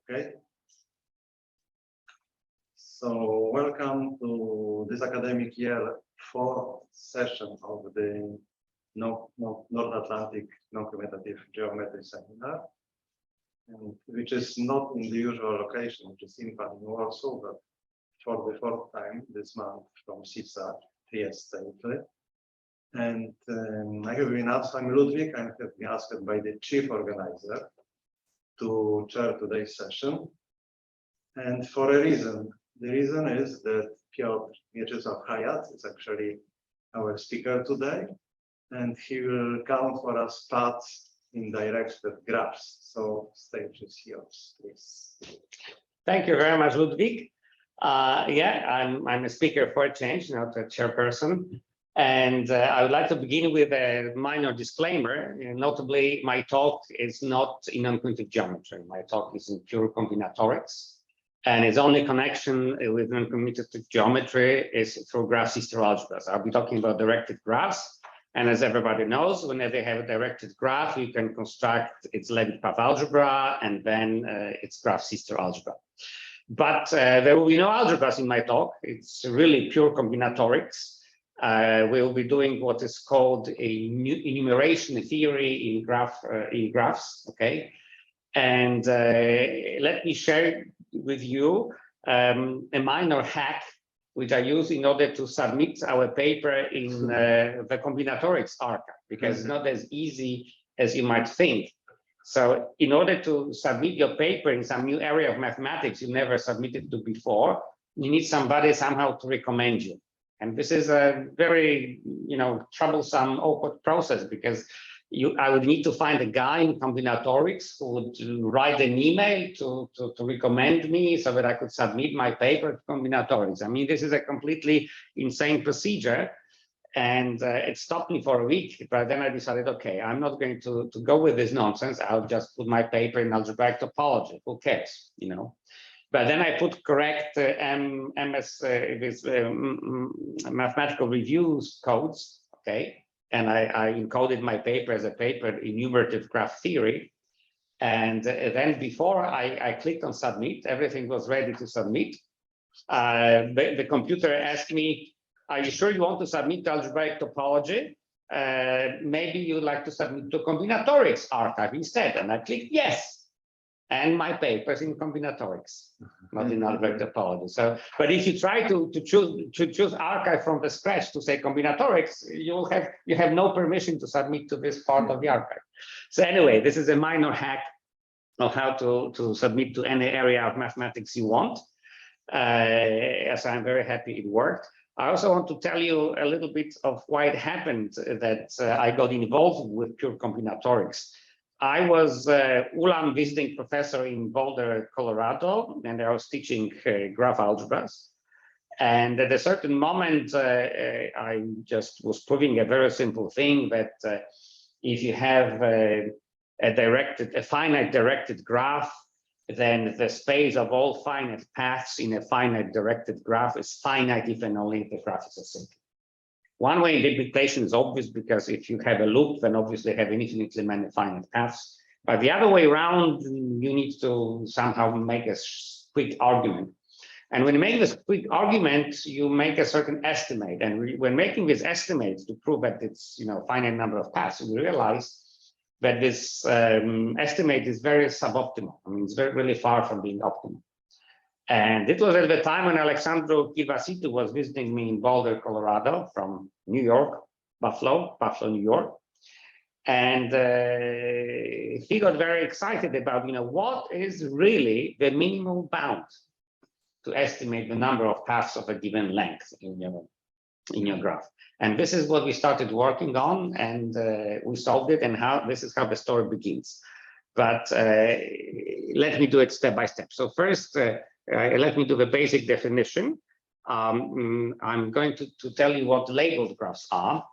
Okay. So welcome to this academic year 4th session of the North Atlantic Noncommutative Geometry Seminar, and which is not in the usual location, which is IMPAN in Warsaw, but for the 4th time this month from CISA, Trieste, Italy. And I have been asked, I'm Ludwig, I have been asked by the chief organizer to chair today's session, and for a reason. The reason is that Piotr of HAJAC is actually our speaker today, and he will count for us paths in directed graphs. So stage is yours, please. Thank you very much, Ludwig. I'm a speaker for a change, not a chairperson. And I would like to begin with a minor disclaimer. Notably, my talk is not in noncommutative geometry. My talk is in pure combinatorics. And its only connection with noncommutative geometry is through graph system algebras. I'll be talking about directed graphs. And as everybody knows, whenever you have a directed graph, you can construct its Levitt path algebra and then its graph system algebra. But there will be no algebras in my talk. It's really pure combinatorics. We'll be doing what is called a enumeration theory in graphs, okay? And let me share with you a minor hack which I use in order to submit our paper in the combinatorics archive, because it's not as easy as you might think. So in order to submit your paper in some new area of mathematics you never submitted to before, you need somebody somehow to recommend you. And this is a very, troublesome, awkward process, because I would need to find a guy in combinatorics who would write an email to recommend me so that I could submit my paper to combinatorics. I mean, this is a completely insane procedure, and it stopped me for a week. But then I decided, okay, I'm not going to go with this nonsense. I'll just put my paper in algebraic topology. Who cares, But then I put correct mathematical reviews codes, okay? And I encoded my paper as a paper in enumerative graph theory. And then before I clicked on submit, everything was ready to submit. The computer asked me, are you sure you want to submit to algebraic topology? Maybe you'd like to submit to combinatorics archive instead. And I clicked yes. And my paper's in combinatorics, not in algebraic topology. So, but if you try to choose archive from the scratch to say combinatorics, you have no permission to submit to this part of the archive. So anyway, this is a minor hack of how to submit to any area of mathematics you want. As I'm very happy it worked. I also want to tell you a little bit of why it happened that I got involved with pure combinatorics. I was Ulam visiting professor in Boulder, Colorado, and I was teaching graph algebras. And at a certain moment, I just was proving a very simple thing that if you have a finite directed graph, then the space of all finite paths in a finite directed graph is finite if and only if the graph is acyclic. One way interpretation is obvious, because if you have a loop, then obviously you have infinitely many finite paths. But the other way around, you need to somehow make a quick argument. And when you make this quick argument, you make a certain estimate. And when making this estimate to prove that it's finite number of paths, we realize that this estimate is very suboptimal. I mean, it's really far from being optimal. And it was at the time when Alexandru Chivasitu was visiting me in Boulder, Colorado, from New York, Buffalo, New York. And he got very excited about, what is really the minimum bound to estimate the number of paths of a given length in your graph. And this is what we started working on, and we solved it, and this is how the story begins. But let me do it step by step. So first, let me do the basic definition. I'm going to tell you what labeled graphs are.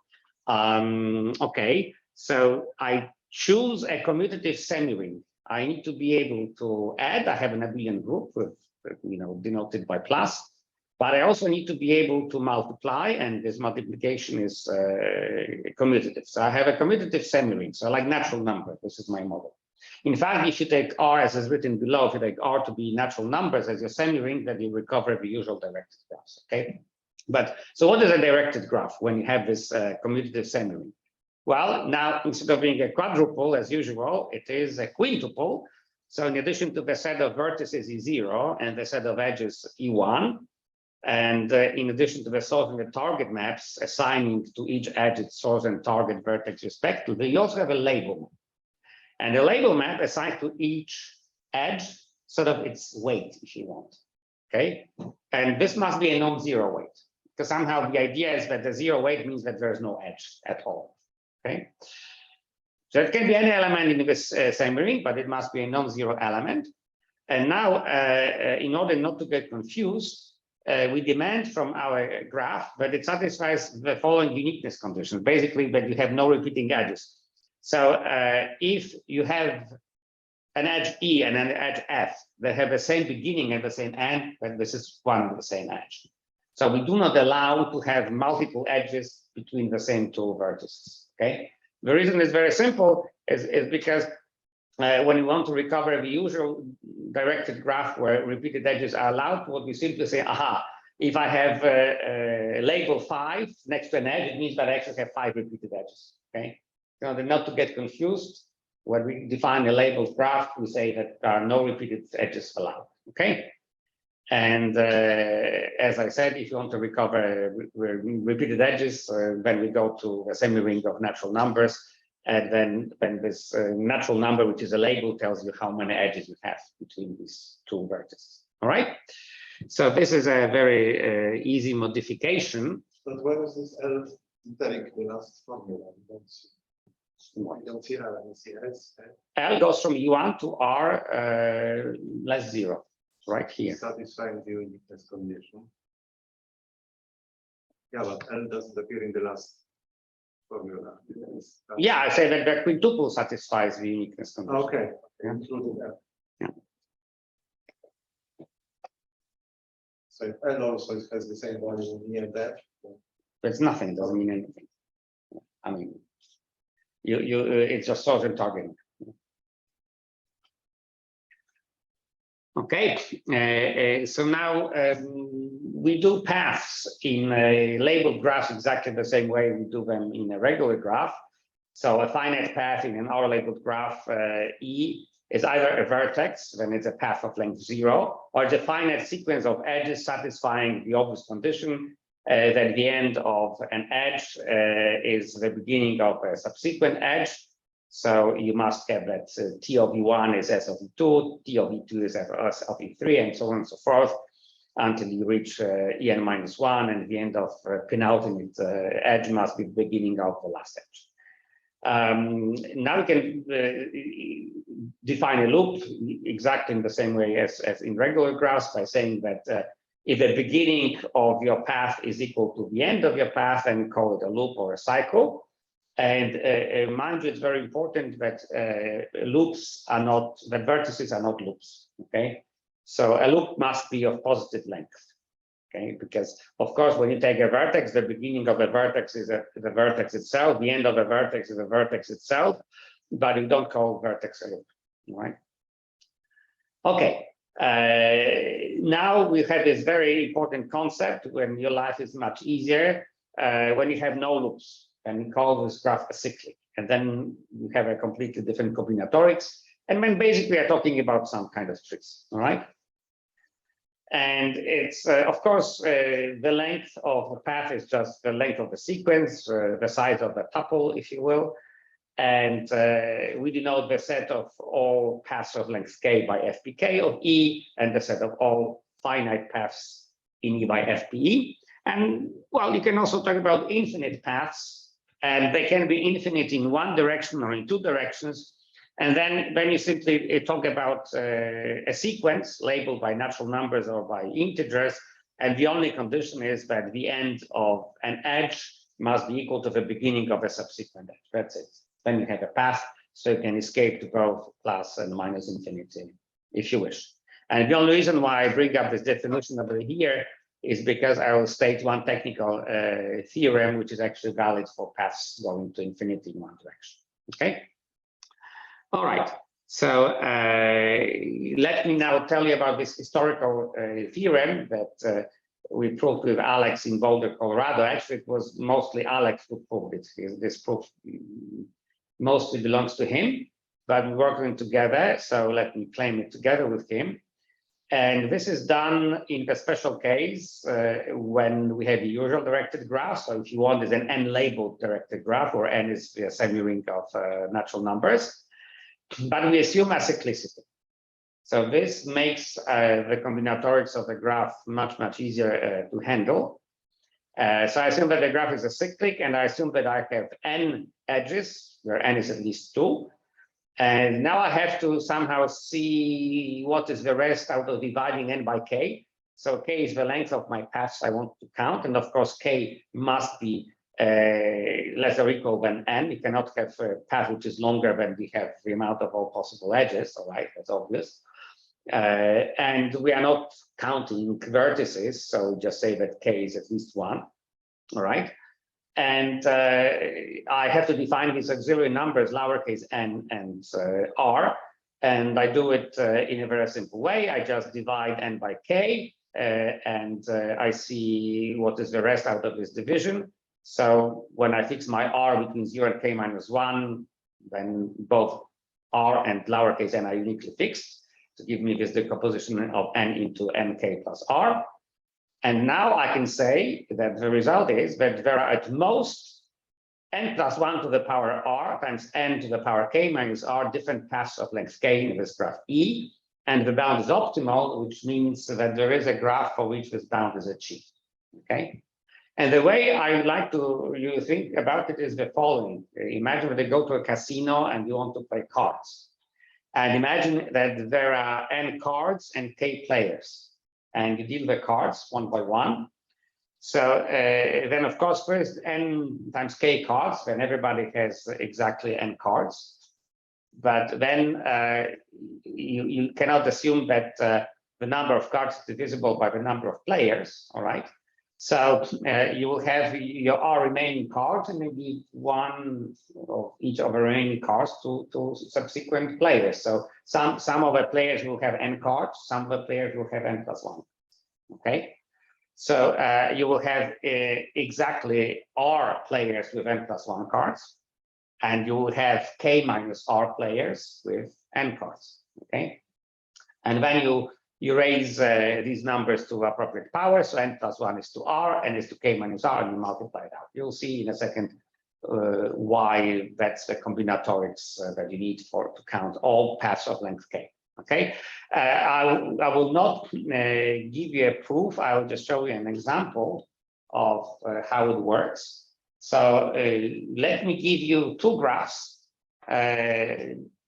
Okay, so I choose a commutative semiring. I need to be able to add. I have an abelian group with, denoted by plus, but I also need to be able to multiply, and this multiplication is commutative. So I have a commutative semiring, so like natural number. This is my model. In fact, if you take R as is written below, if you take R to be natural numbers as your semi-ring, then you recover the usual directed graphs, okay? But so what is a directed graph when you have this commutative semi-ring? Well, now instead of being a quadruple as usual, it is a quintuple. So in addition to the set of vertices E0 and the set of edges E1, and in addition to the solving the target maps, assigning to each edge its source and target vertex respectively, you also have a label map. And the label map assigns to each edge sort of its weight, if you want, okay? And this must be a non-zero weight, because somehow the idea is that the zero weight means that there's no edge at all, okay? So it can be any element in this same ring, but it must be a non-zero element. And now, in order not to get confused, we demand from our graph that it satisfies the following uniqueness conditions, basically that you have no repeating edges. So if you have an edge E and an edge F that have the same beginning and the same end, then this is one and the same edge. So we do not allow to have multiple edges between the same two vertices, okay? The reason is very simple, is because when you want to recover the usual directed graph where repeated edges are allowed, what we simply say, aha, if I have label 5 next to an edge, it means that I actually have 5 repeated edges, okay? In order not to get confused, when we define a labeled graph, we say that there are no repeated edges allowed, okay? And as I said, if you want to recover repeated edges, then we go to a semi-ring of natural numbers, and then this natural number, which is a label, tells you how many edges you have between these two vertices. All right. So this is a very easy modification. But where is this L telling the last formula? I don't see L, I see S. L goes from U1 to R less 0, right here. Satisfying the uniqueness condition. Yeah, but L doesn't appear in the last formula. Yeah, I say that the quintuple satisfies the uniqueness condition. Okay. Yeah. Including L. Yeah. So if L also has the same value near that. There's nothing, doesn't mean anything. I mean, it's just source and target. Okay, so now we do paths in a labeled graph exactly the same way we do them in a regular graph. So a finite path in an R-labeled graph, E, is either a vertex, then it's a path of length 0, or it's a finite sequence of edges satisfying the obvious condition that the end of an edge is the beginning of a subsequent edge. So you must have that T of E1 is S of E2, T of E2 is S of E3, and so on and so forth, until you reach En minus 1, and the end of penultimate edge must be the beginning of the last edge. Now we can define a loop exactly in the same way as in regular graphs by saying that if the beginning of your path is equal to the end of your path, then we call it a loop or a cycle. And mind you, it's very important that loops are not, that vertices are not loops, okay? So a loop must be of positive length, okay? Because of course, when you take a vertex, the beginning of a vertex is the vertex itself, the end of a vertex is the vertex itself, but you don't call vertex a loop, right? Okay, now we have this very important concept when your life is much easier, when you have no loops. And we call this graph acyclic. And then we have a completely different combinatorics. And then basically we're talking about some kind of trees, all right? And it's, of course, the length of the path is just the length of the sequence, the size of the tuple, if you will. And we denote the set of all paths of length k by fpk of E, and the set of all finite paths in E by fpe. And, well, you can also talk about infinite paths. And they can be infinite in one direction or in two directions. And then you simply talk about a sequence labeled by natural numbers or by integers. And the only condition is that the end of an edge must be equal to the beginning of a subsequent edge. That's it. Then you have a path, so you can escape to both plus and minus infinity if you wish. And the only reason why I bring up this definition over here is because I will state one technical theorem, which is actually valid for paths going to infinity in one direction. Okay. All right. So let me now tell you about this historical theorem that we proved with Alex in Boulder, Colorado. Actually, it was mostly Alex who proved it. This proof mostly belongs to him, but we're working together. So let me claim it together with him. And this is done in the special case when we have the usual directed graph. So if you want, is an n-labeled directed graph, or n is a semi-ring of natural numbers. But we assume acyclicity. So this makes the combinatorics of the graph much, much easier to handle. So I assume that the graph is acyclic, and I assume that I have n edges, where n is at least 2. And now I have to somehow see what is the rest out of dividing n by k. So k is the length of my paths I want to count. And of course, k must be less or equal than n. We cannot have a path which is longer than we have the amount of all possible edges. All right, that's obvious. And we are not counting vertices. So just say that k is at least 1. All right. And I have to define these auxiliary numbers, lowercase n and r, and I do it in a very simple way. I just divide n by k, and I see what is the rest out of this division. So when I fix my r between 0 and k minus 1, then both r and lowercase n are uniquely fixed to give me this decomposition of n into nk plus r. And now I can say that the result is that there are at most n plus 1 to the power r times n to the power k minus r different paths of length k in this graph E, and the bound is optimal, which means that there is a graph for which this bound is achieved. Okay, and the way I would like you think about it is the following: imagine that you go to a casino and you want to play cards, and imagine that there are n cards and k players. And you deal the cards one by one. So then, of course, first n times k cards, then everybody has exactly n cards. But then you cannot assume that the number of cards is divisible by the number of players, all right? So you will have your r remaining cards and maybe one of each of the remaining cards to subsequent players. So some of the players will have n cards, some of the players will have n plus 1. Okay, so you will have exactly r players with n plus 1 cards, and you will have k minus r players with n cards. Okay, and when you raise these numbers to appropriate power, so n plus 1 is to r, n is to k minus r, and you multiply it out. You'll see in a second why that's the combinatorics that you need to count all paths of length k. Okay, I will not give you a proof. I will just show you an example of how it works. So let me give you two graphs.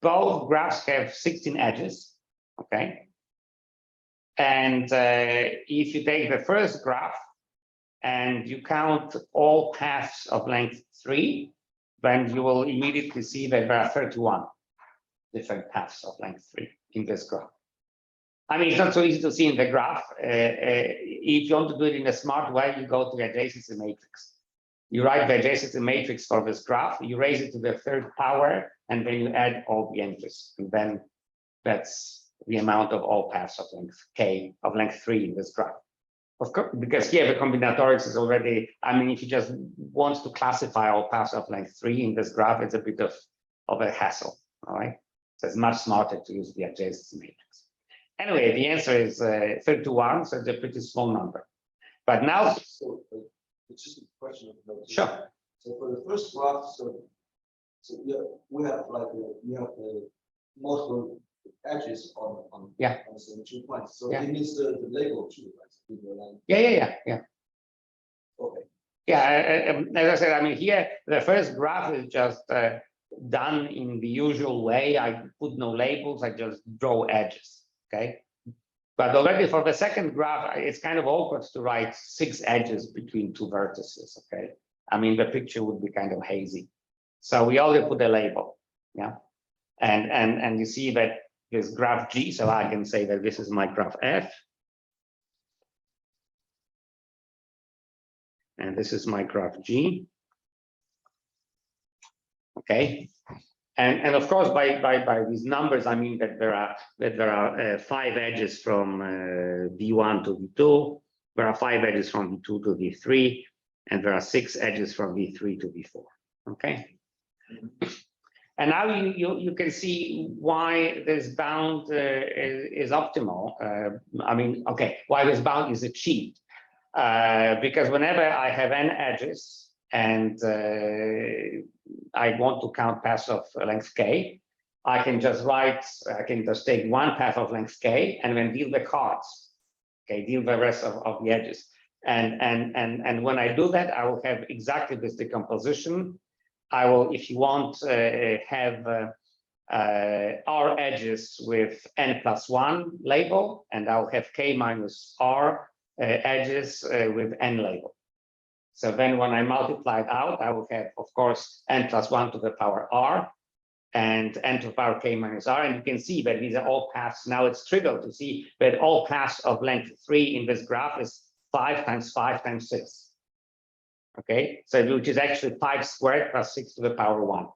Both graphs have 16 edges. Okay, and if you take the first graph and you count all paths of length 3, then you will immediately see that there are 31 different paths of length 3 in this graph. I mean, it's not so easy to see in the graph. If you want to do it in a smart way, you go to the adjacency matrix. You write the adjacency matrix for this graph, you raise it to the 3rd power, and then you add all the entries. And then that's the amount of all paths of length k, of length 3 in this graph. Of course, because here the combinatorics is already, I mean, if you just want to classify all paths of length 3 in this graph, it's a bit of a hassle, all right? So it's much smarter to use the adjacency matrix. Anyway, the answer is 31, so it's a pretty small number. But now, So it's just a question of notation. Sure. So for the first graph, so we have like multiple edges on the symmetry points. So it means the label too, right? Yeah. Okay. Yeah, as I said, I mean, here the first graph is just done in the usual way. I put no labels, I just draw edges, okay? But already for the second graph, it's kind of awkward to write 6 edges between 2 vertices, okay? I mean, the picture would be kind of hazy. So we only put a label, yeah? And you see that this graph G, so I can say that this is my graph F. And this is my graph G. Okay. And of course, by these numbers, I mean that there are 5 edges from V1 to V2. There are 5 edges from V2 to V3, and there are 6 edges from V3 to V4. Okay. And now you can see why this bound is optimal. I mean, okay, why this bound is achieved. Because whenever I have n edges and I want to count paths of length k, I can just take one path of length k and then deal the cards. Okay, deal the rest of the edges. And when I do that, I will have exactly this decomposition. I will, if you want, have r edges with n+1 label, and I'll have k minus r edges with n label. So then when I multiply it out, I will have, of course, n+1 to the power r and n to the power k minus r. And you can see that these are all paths. Now it's trivial to see that all paths of length 3 in this graph is 5 times 5 times 6. Okay, so which is actually 5 squared plus 6 to the power 1.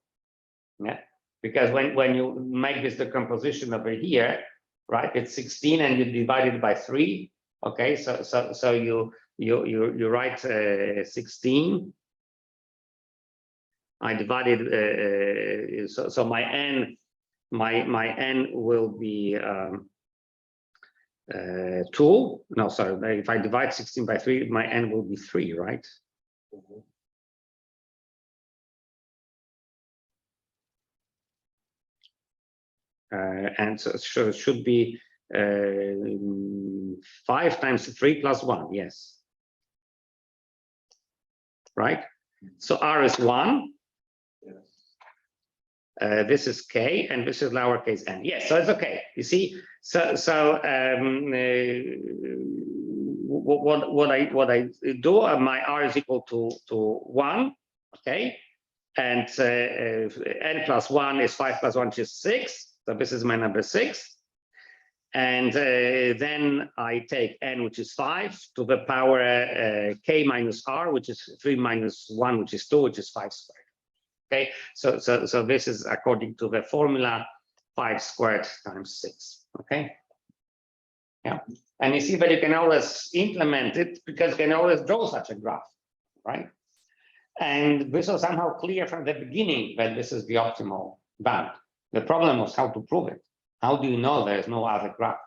Yeah, because when you make this decomposition over here, right, it's 16 and you divide it by 3. Okay, so you write 16. I divided so my n will be 2. No, sorry. If I divide 16 by 3, my n will be 3, right? And so it should be 5 times 3 plus 1. Yes. Right. So r is 1. This is k, and this is lowercase n. Yes, so it's okay. You see, what I do, my r is equal to 1, okay, and n+1 is 5 plus 1, which is 6. So this is my number 6, and then I take n, which is 5, to the power k minus r, which is 3 minus 1, which is 2, which is 5 squared. Okay, so this is according to the formula 5 squared times 6. Okay, yeah, and you see that you can always implement it because you can always draw such a graph, right? And this was somehow clear from the beginning that this is the optimal bound. The problem was how to prove it. How do you know there is no other graph,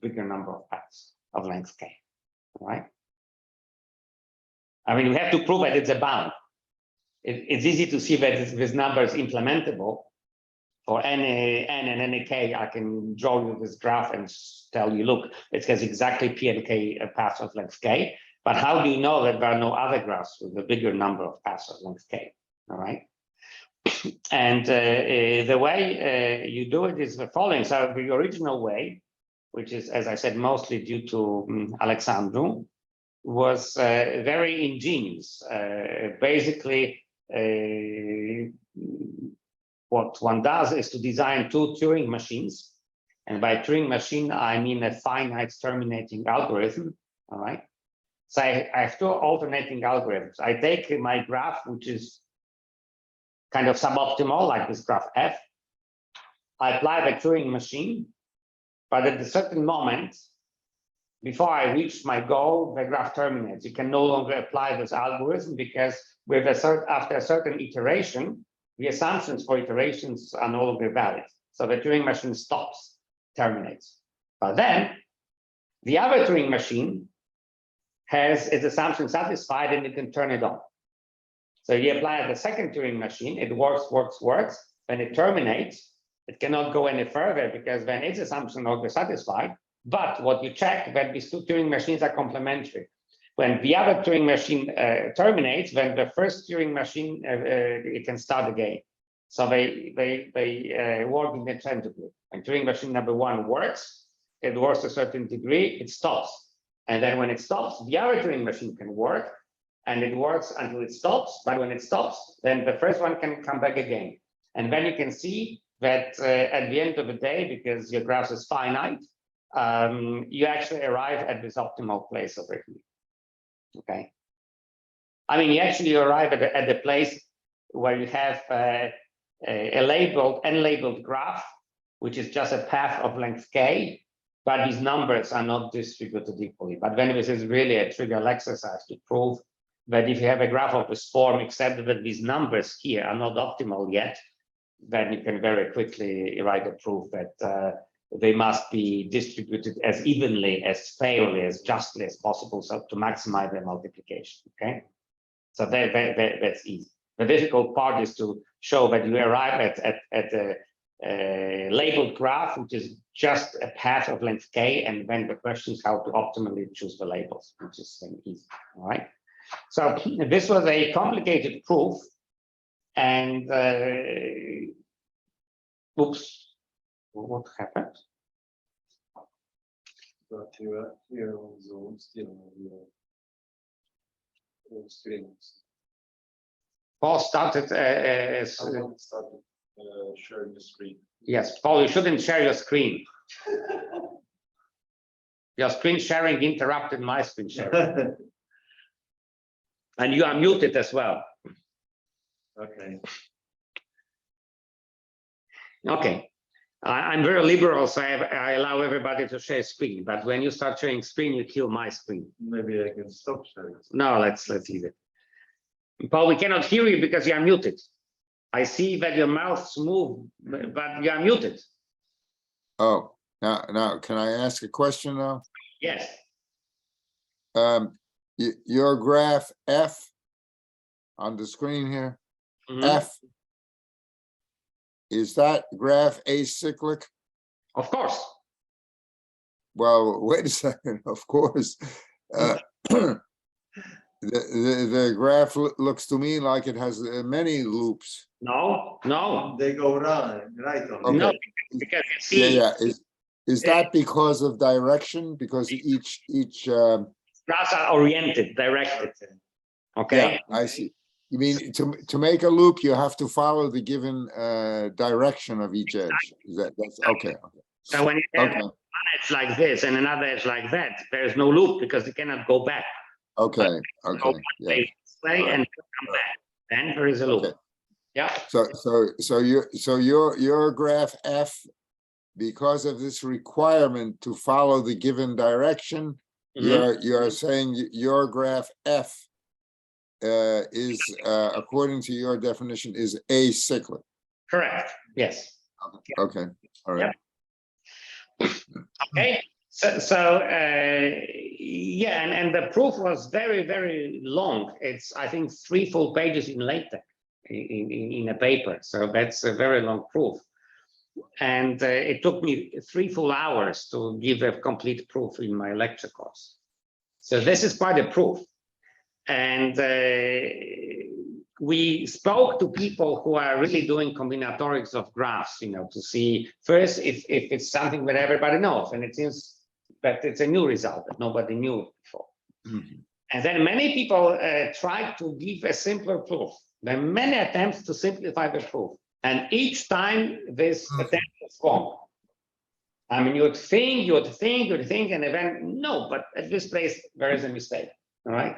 bigger number of paths of length k, right? I mean, we have to prove that it's a bound. It's easy to see that this number is implementable. For any n and any k, I can draw you this graph and tell you, look, it has exactly p and k paths of length k. But how do you know that there are no other graphs with a bigger number of paths of length k? All right. And the way you do it is the following. So the original way, which is, as I said, mostly due to Alexandru, was very ingenious. Basically, what one does is to design 2 Turing machines. And by Turing machine, I mean a finite terminating algorithm. All right. So I have 2 alternating algorithms. I take my graph, which is kind of suboptimal, like this graph F. I apply the Turing machine, but at a certain moment, before I reach my goal, the graph terminates. You can no longer apply this algorithm because with after a certain iteration, the assumptions for iterations are no longer valid. So the Turing machine stops, terminates. But then the other Turing machine has its assumption satisfied and it can turn it on. So you apply the second Turing machine, it works. When it terminates, it cannot go any further because then its assumption no longer satisfied. But what you check that these 2 Turing machines are complementary. When the other Turing machine terminates, then the first Turing machine it can start again. So they work independently. When Turing machine number 1 works, it works to a certain degree, it stops. And then when it stops, the other Turing machine can work, and it works until it stops. But when it stops, then the first one can come back again. And then you can see that at the end of the day, because your graph is finite, you actually arrive at this optimal place over here. Okay. I mean, you actually arrive at the place where you have a labeled, unlabeled graph, which is just a path of length k, but these numbers are not distributed equally. But then this is really a trivial exercise to prove that if you have a graph of this form, except that these numbers here are not optimal yet, then you can very quickly write a proof that they must be distributed as evenly, as fairly, as justly as possible, so to maximize their multiplication. Okay, so that's easy. The difficult part is to show that you arrive at a labeled graph, which is just a path of length k, and then the question is how to optimally choose the labels, which is easy. All right. So this was a complicated proof, and oops, what happened? But you are here on Zoom still on your screen. Paul started. Someone started sharing the screen. Yes, Paul, you shouldn't share your screen. Your screen sharing interrupted my screen sharing. And you are muted as well. Okay. Okay. I'm very liberal, so I allow everybody to share screen. But when you start sharing screen, you kill my screen. Maybe I can stop sharing. No, let's leave it. Paul, we cannot hear you because you are muted. I see that your mouths move, but you are muted. Oh, now, can I ask a question now? Yes. Your graph F on the screen here, F, is that graph acyclic? Of course. Well, wait a second, of course. The graph looks to me like it has many loops. No. They go right on. Okay. No, because you see, Yeah. Is that because of direction? Because each graphs are oriented, directed. Okay. Yeah, I see. You mean to make a loop, you have to follow the given direction of each edge. That's okay. So when you have one edge like this and another edge like that, there is no loop because you cannot go back. Okay. Yeah. This way and come back. Then there is a loop. Okay. Yeah. So your graph F, because of this requirement to follow the given direction, you're saying your graph F is according to your definition is acyclic. Correct. Yes. Okay. All right. Yep. Okay. So yeah, and the proof was very, very long. It's, I think, 3 full pages in LaTeX in a paper. So that's a very long proof. And it took me 3 full hours to give a complete proof in my lecture course. So this is quite a proof. And we spoke to people who are really doing combinatorics of graphs, to see first if it's something that everybody knows. And it seems that it's a new result that nobody knew before. And then many people tried to give a simpler proof. There are many attempts to simplify the proof. And each time this attempt was wrong. I mean, you'd think, and then no, but at this place, there is a mistake, all right?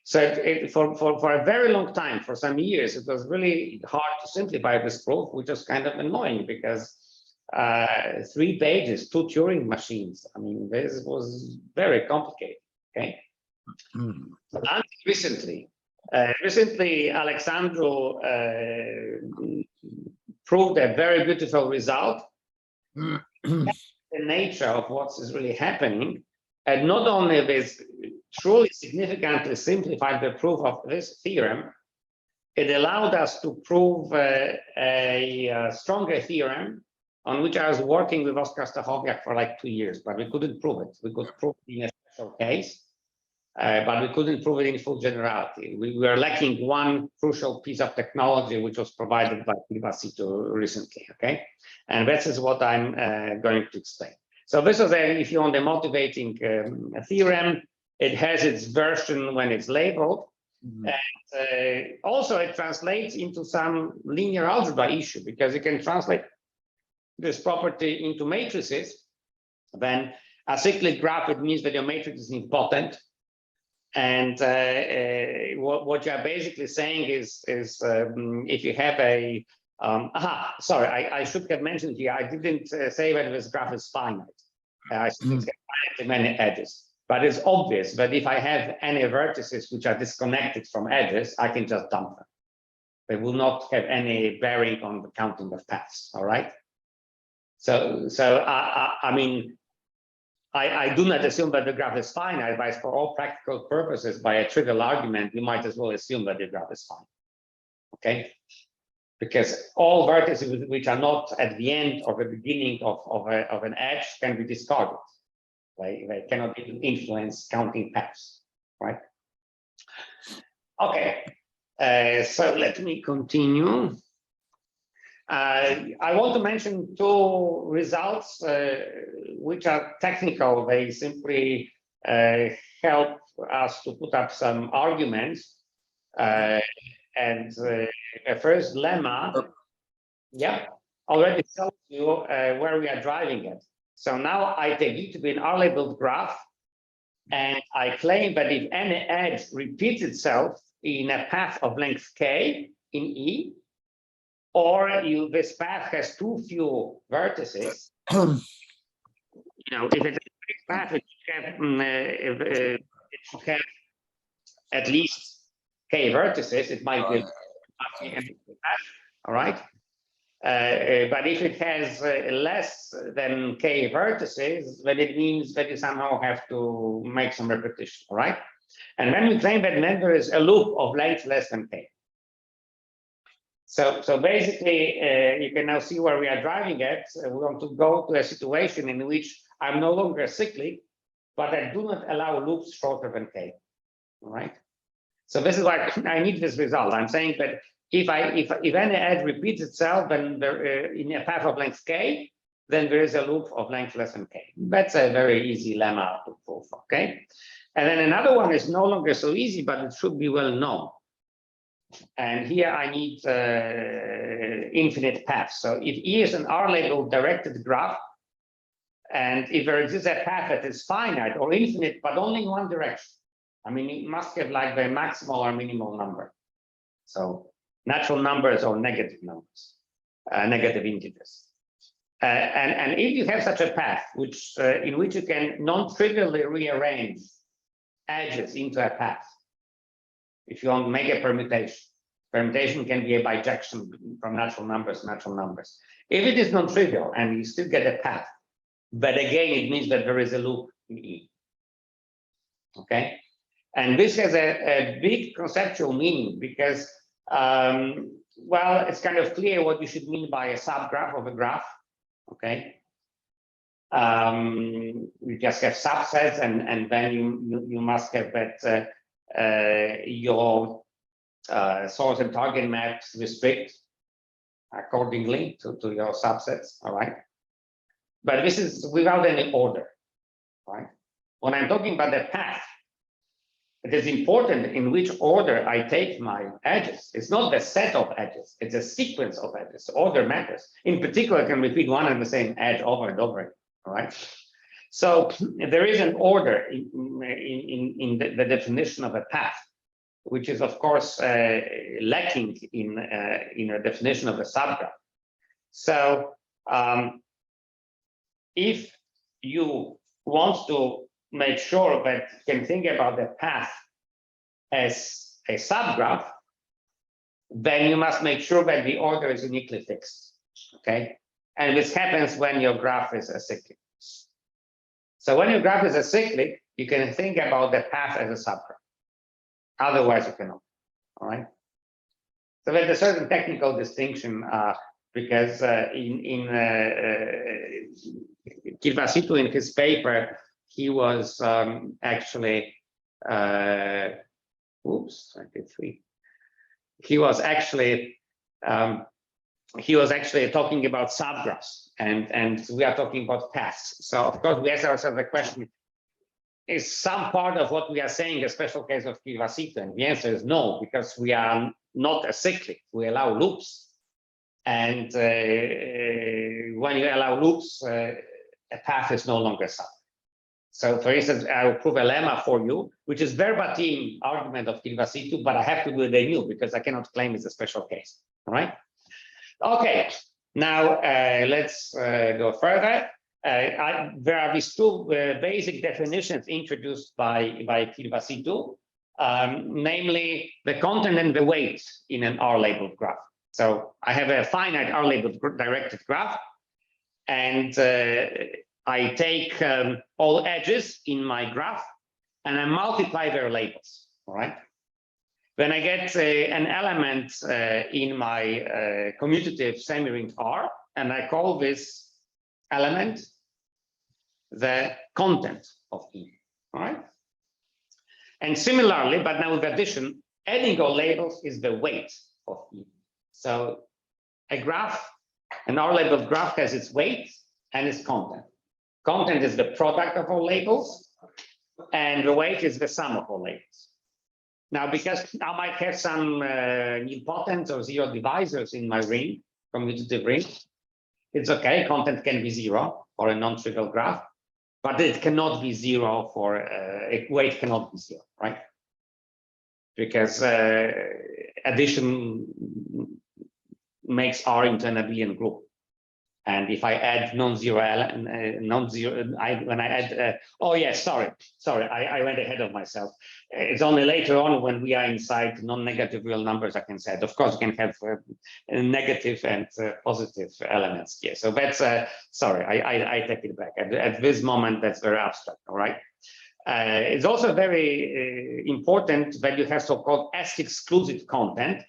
So for a very long time, for some years, it was really hard to simplify this proof, which was kind of annoying because 3 pages, 2 Turing machines. I mean, this was very complicated, okay? And recently, Alexandru proved a very beautiful result. The nature of what is really happening, and not only this truly significantly simplified the proof of this theorem, it allowed us to prove a stronger theorem on which I was working with Oskar Stachowiak for like 2 years, but we couldn't prove it. We could prove it in a special case, but we couldn't prove it in full generality. We were lacking one crucial piece of technology, which was provided by Privacito recently, okay? And this is what I'm going to explain. So this is, if you want, a motivating theorem. It has its version when it's labeled. And also it translates into some linear algebra issue, because you can translate this property into matrices. Then a cyclic graph, it means that your matrix is important. And what you're basically saying is if you have a Sorry, I should have mentioned here, I didn't say whether this graph is finite. I said it's got finite many edges, but it's obvious that if I have any vertices which are disconnected from edges, I can just dump them. They will not have any bearing on the counting of paths, all right? So I mean, I do not assume that the graph is finite, but for all practical purposes, by a trivial argument, you might as well assume that the graph is finite, okay? Because all vertices which are not at the end or the beginning of an edge can be discarded. They cannot influence counting paths, right? Okay, so let me continue. I want to mention two results which are technical. They simply help us to put up some arguments. The first lemma, yeah, already tells you where we are driving at. So now I take it to be an R-labeled graph, and I claim that if any edge repeats itself in a path of length k in E, or this path has too few vertices, you know, if it's a fixed path, it should have at least k vertices. It might be all right. But if it has less than k vertices, then it means that you somehow have to make some repetition, all right? And then we claim that then there is a loop of length less than k. So basically, you can now see where we are driving at. We want to go to a situation in which I'm no longer cyclic, but I do not allow loops shorter than k, all right? So this is why I need this result. I'm saying that if any edge repeats itself, then there, in a path of length k, then there is a loop of length less than k. That's a very easy lemma to prove, okay? And then another one is no longer so easy, but it should be well known. And here I need infinite paths. So if E is an R-labeled directed graph, and if there exists a path that is finite or infinite, but only in one direction, I mean, it must have like the maximal or minimal number. So natural numbers or negative numbers, negative integers. And if you have such a path, which in which you can non-trivially rearrange edges into a path, if you want to make a permutation, permutation can be a bijection from natural numbers to natural numbers. If it is non-trivial and you still get a path, but again, it means that there is a loop in E. Okay, and this has a big conceptual meaning because, well, it's kind of clear what you should mean by a subgraph of a graph. Okay, we just have subsets, and then you must have that your source and target maps restrict accordingly to your subsets. All right, but this is without any order. Right, when I'm talking about the path, it is important in which order I take my edges. It's not the set of edges, it's a sequence of edges. Order matters. In particular, I can repeat one and the same edge over and over again, all right? So there is an order in the definition of a path, which is, of course, lacking in a definition of a subgraph. So if you want to make sure that you can think about the path as a subgraph, then you must make sure that the order is uniquely fixed, okay? And this happens when your graph is acyclic. So when your graph is acyclic, you can think about the path as a subgraph. Otherwise, you cannot, all right? So there's a certain technical distinction because Kirvasitu in his paper, he was actually, oops, 23. He was actually talking about subgraphs, and we are talking about paths. So of course we ask ourselves the question: is some part of what we are saying a special case of Kirvasitu? And the answer is no, because we are not acyclic. We allow loops, and when you allow loops, a path is no longer sub. So for instance, I will prove a lemma for you, which is verbatim argument of Kirvasitu, but I have to do it anew because I cannot claim it's a special case, all right? Okay, now let's go further. There are these two basic definitions introduced by Kirvasitu, namely the content and the weight in an R-labeled graph. So I have a finite R-labeled directed graph, and I take all edges in my graph, and I multiply their labels, all right? Then I get an element in my commutative semi-ring R, and I call this element the content of E, all right? And similarly, but now with addition, adding all labels is the weight of E. So a graph, an R-labeled graph has its weight and its content. Content is the product of all labels, and the weight is the sum of all labels. Now, because I might have some nilpotents or zero divisors in my ring, commutative ring, it's okay, content can be zero for a non-trivial graph, but it cannot be zero for weight cannot be zero, right? Because addition makes R into an abelian group. And if I add non-zero, when I add, oh yeah, sorry, I went ahead of myself. It's only later on when we are inside non-negative real numbers I can say it. Of course, you can have negative and positive elements here. So that's, sorry, I take it back. At this moment, that's very abstract, all right? It's also very important that you have so-called S-exclusive content.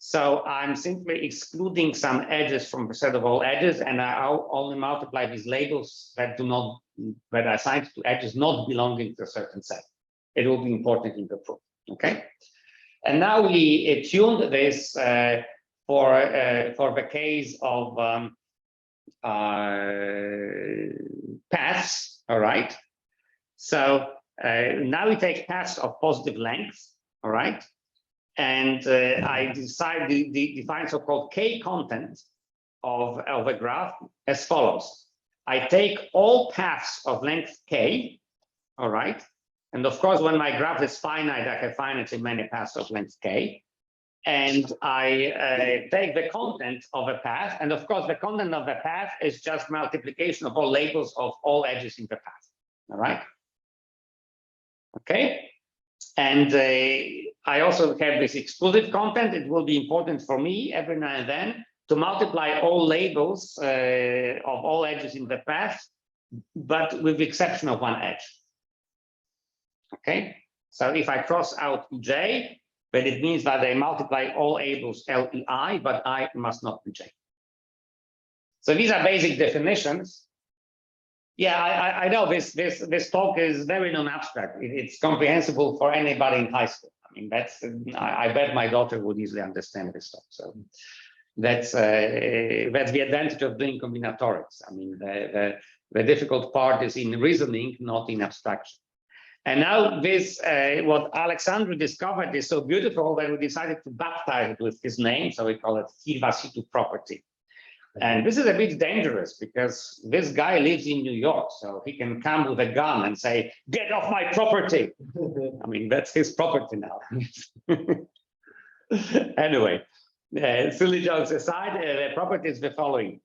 So I'm simply excluding some edges from the set of all edges, and I'll only multiply these labels that are assigned to edges not belonging to a certain set. It will be important in the proof. Okay. And now we tuned this for the case of paths. All right. So now we take paths of positive length. All right. And I define so-called K content of a graph as follows. I take all paths of length K, all right? And of course, when my graph is finite, I have finitely many paths of length K. And I take the content of a path. And of course, the content of the path is just multiplication of all labels of all edges in the path, all right? Okay. And I also have this exclusive content. It will be important for me every now and then to multiply all labels of all edges in the path, but with the exception of one edge. Okay, so if I cross out J, then it means that I multiply all labels LEI, but I must not be J. So these are basic definitions. Yeah, I know this talk is very non-abstract. It's comprehensible for anybody in high school. I mean, that's I bet my daughter would easily understand this talk. So that's the advantage of doing combinatorics. I mean, the difficult part is in reasoning, not in abstraction. And now this, what Alexandru discovered is so beautiful that we decided to baptize it with his name. So we call it Kirvasitu property. And this is a bit dangerous because this guy lives in New York, so he can come with a gun and say, "Get off my property." I mean, that's his property now. Anyway, silly jokes aside, the property is the following.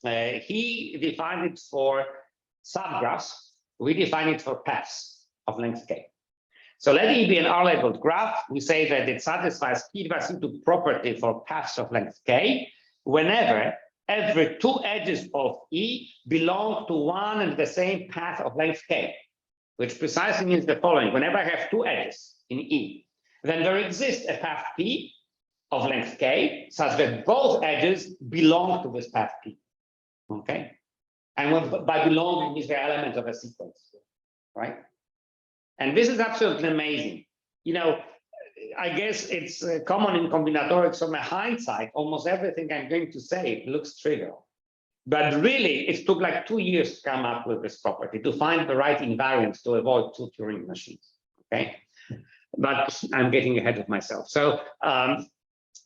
He defined it for subgraphs. We define it for paths of length K. So let it be an R-labeled graph. We say that it satisfies Kirvasitu property for paths of length K whenever every two edges of E belong to one and the same path of length K, which precisely means the following. Whenever I have two edges in E, then there exists a path P of length K such that both edges belong to this path P, okay? And by belonging means they're elements of a sequence, right? And this is absolutely amazing. You know, I guess it's common in combinatorics from a hindsight, almost everything I'm going to say looks trivial. But really, it took like 2 years to come up with this property, to find the right invariance to avoid two Turing machines, okay? But I'm getting ahead of myself. So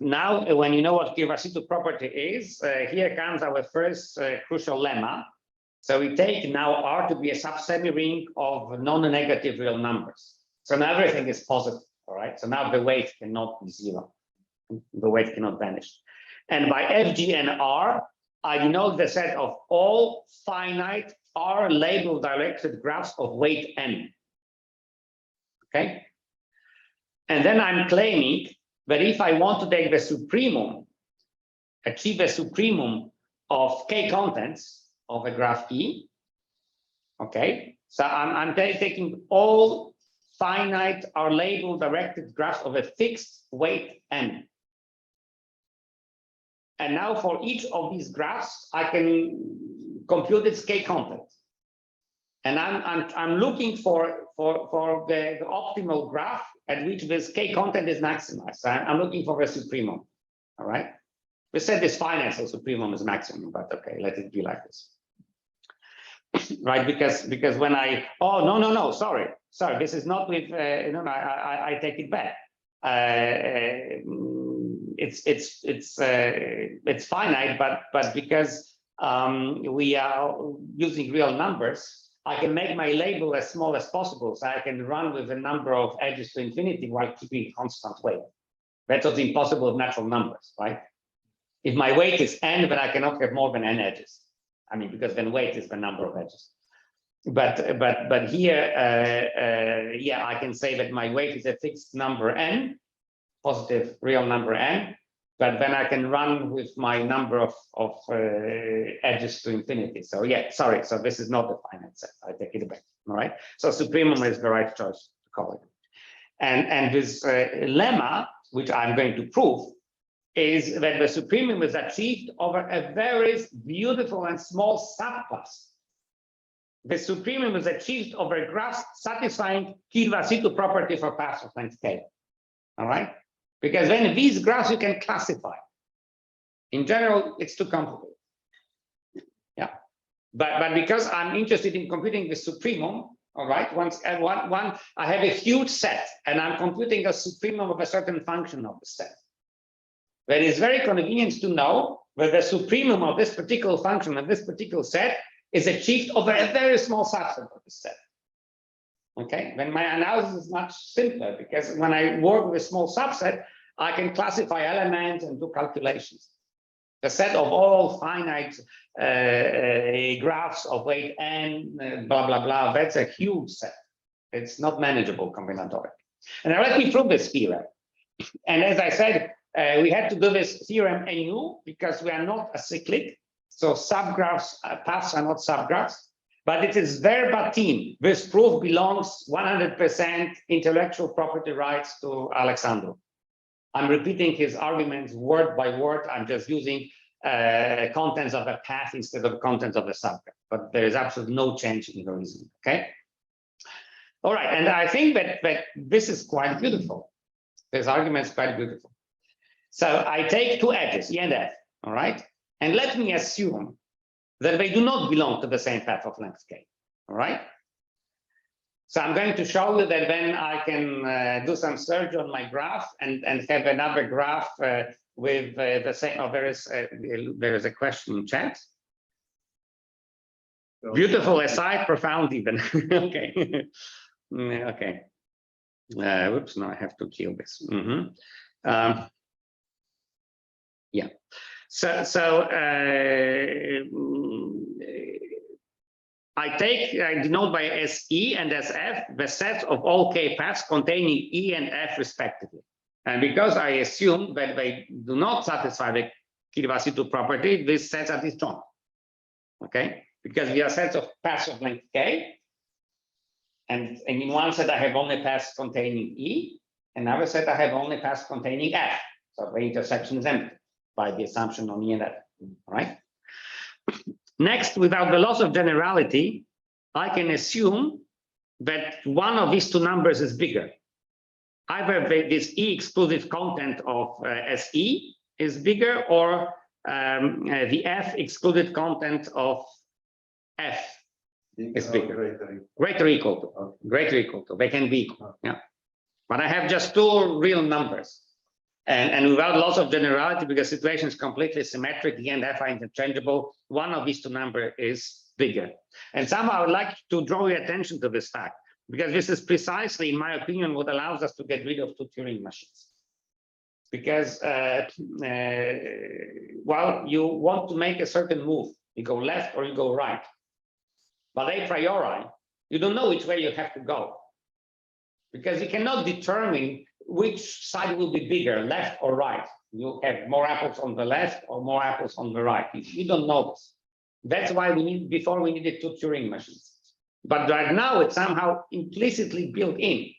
now, when you know what Kirvasitu property is, here comes our first crucial lemma. So we take now R to be a sub-semi-ring of non-negative real numbers. So now everything is positive. All right, so now the weight cannot be zero. The weight cannot vanish. And by FG and R, I denote the set of all finite R label directed graphs of weight n. Okay. And then I'm claiming that if I want to take the supremum, achieve a supremum of k contents of a graph E, okay, so I'm taking all finite R label directed graphs of a fixed weight n. And now for each of these graphs, I can compute its k content. And I'm looking for the optimal graph at which this k content is maximized. So I'm looking for a supremum. All right. We said this finite, so supremum is maximum, but okay, let it be like this. Right, because when no, sorry, this is not with no, I take it back. It's finite, but because we are using real numbers, I can make my label as small as possible, so I can run with a number of edges to infinity while keeping constant weight. That's what's impossible with natural numbers, right? If my weight is n, but I cannot have more than n edges. I mean, because then weight is the number of edges. But here, yeah, I can say that my weight is a fixed number n, positive real number n, but then I can run with my number of edges to infinity. So yeah, sorry, so this is not the finite set. I take it back. All right. So supremum is the right choice to call it. And this lemma, which I'm going to prove, is that the supremum is achieved over a very beautiful and small subclass. The supremum is achieved over graphs satisfying Kirva-Situ property for paths of length k. All right, because then these graphs you can classify. In general, it's too complicated. Yeah, but because I'm interested in computing the supremum, all right, I have a huge set, and I'm computing a supremum of a certain function of the set. Then it's very convenient to know that the supremum of this particular function of this particular set is achieved over a very small subset of the set. Okay, then my analysis is much simpler, because when I work with a small subset, I can classify elements and do calculations. The set of all finite graphs of weight n, blah, blah, blah, that's a huge set. It's not manageable combinatorially. And now let me prove this theorem. And as I said, we had to do this theorem anew because we are not acyclic. So subgraphs, paths are not subgraphs, but it is verbatim. This proof belongs 100% intellectual property rights to Alexandru. I'm repeating his arguments word by word. I'm just using contents of a path instead of contents of a subgraph, but there is absolutely no change in the reasoning, okay? All right, and I think that this is quite beautiful. This argument is quite beautiful. So I take two edges, E and F, all right? And let me assume that they do not belong to the same path of length k, all right? So I'm going to show you that then I can do some search on my graph and have another graph with the same. Oh, there is a question in chat. Beautiful aside, profound even. Okay. Okay. Whoops, no, I have to kill this. Yeah. So I denote by SE and SF the sets of all k paths containing E and F respectively. And because I assume that they do not satisfy the Kirva-Situ property, these sets are disjoint. Okay, because we are sets of paths of length k, and in one set I have only paths containing E, another set I have only paths containing F. So the intersection is empty by the assumption on E and F. All right. Next, without the loss of generality, I can assume that one of these two numbers is bigger. Either this E exclusive content of SE is bigger, or the F excluded content of F is bigger. Greater or equal to. Greater or equal to. They can be equal. Yeah. But I have just two real numbers. And without loss of generality, because the situation is completely symmetric, E and F are interchangeable, one of these two numbers is bigger. And somehow I would like to draw your attention to this fact, because this is precisely, in my opinion, what allows us to get rid of two Turing machines. because well, you want to make a certain move. You go left or you go right. But a priori, you don't know which way you have to go, because you cannot determine which side will be bigger, left or right. You have more apples on the left or more apples on the right. You don't know this. That's why before we needed 2 Turing machines. But right now it's somehow implicitly built in,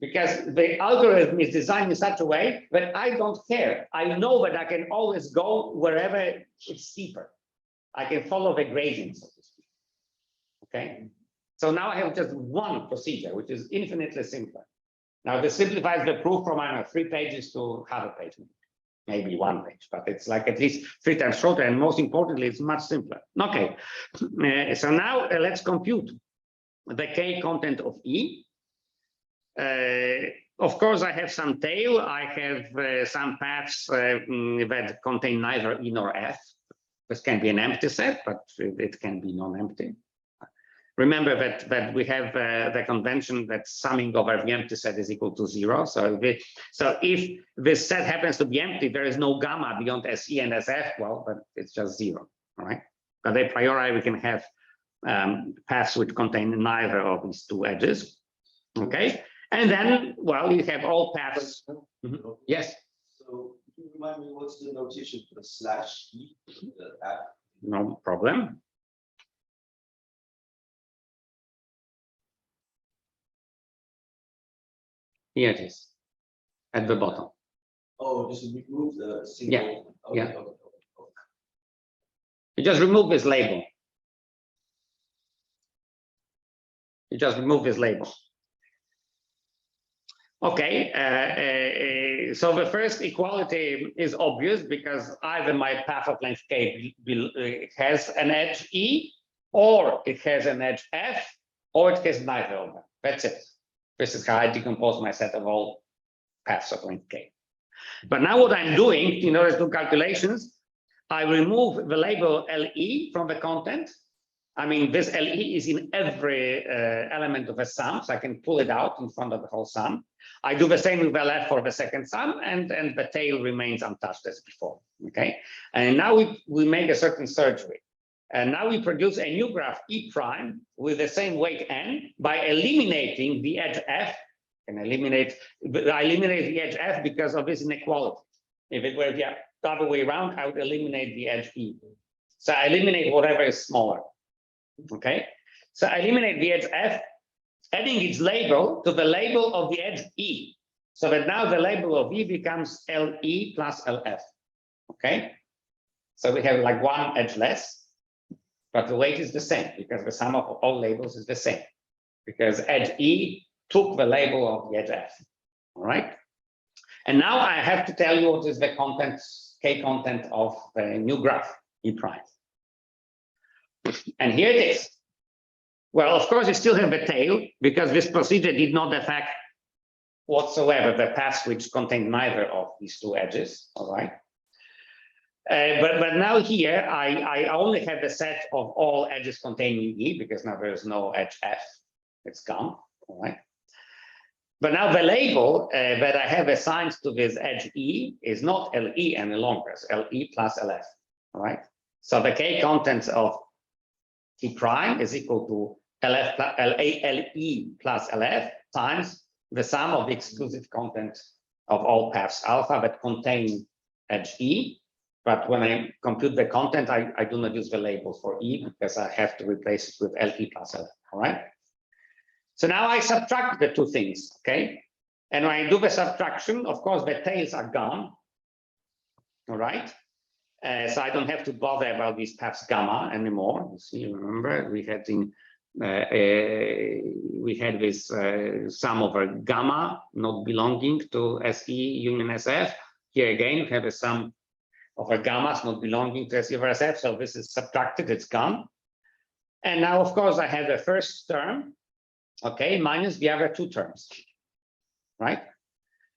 because the algorithm is designed in such a way that I don't care. I know that I can always go wherever it's steeper. I can follow the gradient, so to speak. Okay. So now I have just one procedure, which is infinitely simpler. Now this simplifies the proof from 3 pages to half a page, maybe 1 page, but it's like at least 3 times shorter, and most importantly, it's much simpler. Okay, so now let's compute the k content of E. Of course, I have some tail. I have some paths that contain neither E nor F. This can be an empty set, but it can be non-empty. Remember that we have the convention that summing over the empty set is equal to 0. So if this set happens to be empty, there is no gamma beyond SE and SF. Well, but it's just 0. All right. But a priori, we can have paths which contain neither of these 2 edges. Okay. And then, well, you have all paths. Mm-hmm. Yes. So can you remind me what's the notation for the slash E? App? No problem. Here it is, at the bottom. Oh, just remove the single. Yeah, Okay, yeah. okay. You just remove this label. You just remove this label. Okay, so the first equality is obvious, because either my path of length k has an edge E, or it has an edge F, or it has neither of them. That's it. This is how I decompose my set of all paths of length k. But now what I'm doing in order to do calculations, I remove the label LE from the content. I mean, this LE is in every element of a sum, so I can pull it out in front of the whole sum. I do the same with LF for the second sum, and the tail remains untouched as before. Okay, and now we make a certain surgery. And now we produce a new graph E prime with the same weight n by eliminating the edge F. And I eliminate the edge F because of this inequality. If it were the other way around, I would eliminate the edge E. So I eliminate whatever is smaller. Okay, so I eliminate the edge F, adding its label to the label of the edge E, so that now the label of E becomes LE plus LF. Okay, so we have like 1 edge less. But the weight is the same, because the sum of all labels is the same, because edge E took the label of the edge F. All right. And now I have to tell you what is the content, k content of the new graph E prime. And here it is. Well, of course, you still have the tail, because this procedure did not affect whatsoever the paths which contain neither of these 2 edges. All right. But now here, I only have a set of all edges containing E, because now there is no edge F. It's gone. All right. But now the label that I have assigned to this edge E is not LE any longer. It's LE plus LF. All right. So the k contents of E prime is equal to LF plus LE plus LF times the sum of the exclusive content of all paths alpha that contain edge E. But when I compute the content, I do not use the label for E, because I have to replace it with LE plus LF. All right. So now I subtract the 2 things. Okay. And when I do the subtraction, of course, the tails are gone. All right. So I don't have to bother about these paths gamma anymore. You see, remember we had this sum over gamma not belonging to SE union SF. Here again, we have a sum over gammas not belonging to SE over SF. So this is subtracted, it's gone. And now, of course, I have the first term, okay, minus the other 2 terms, right?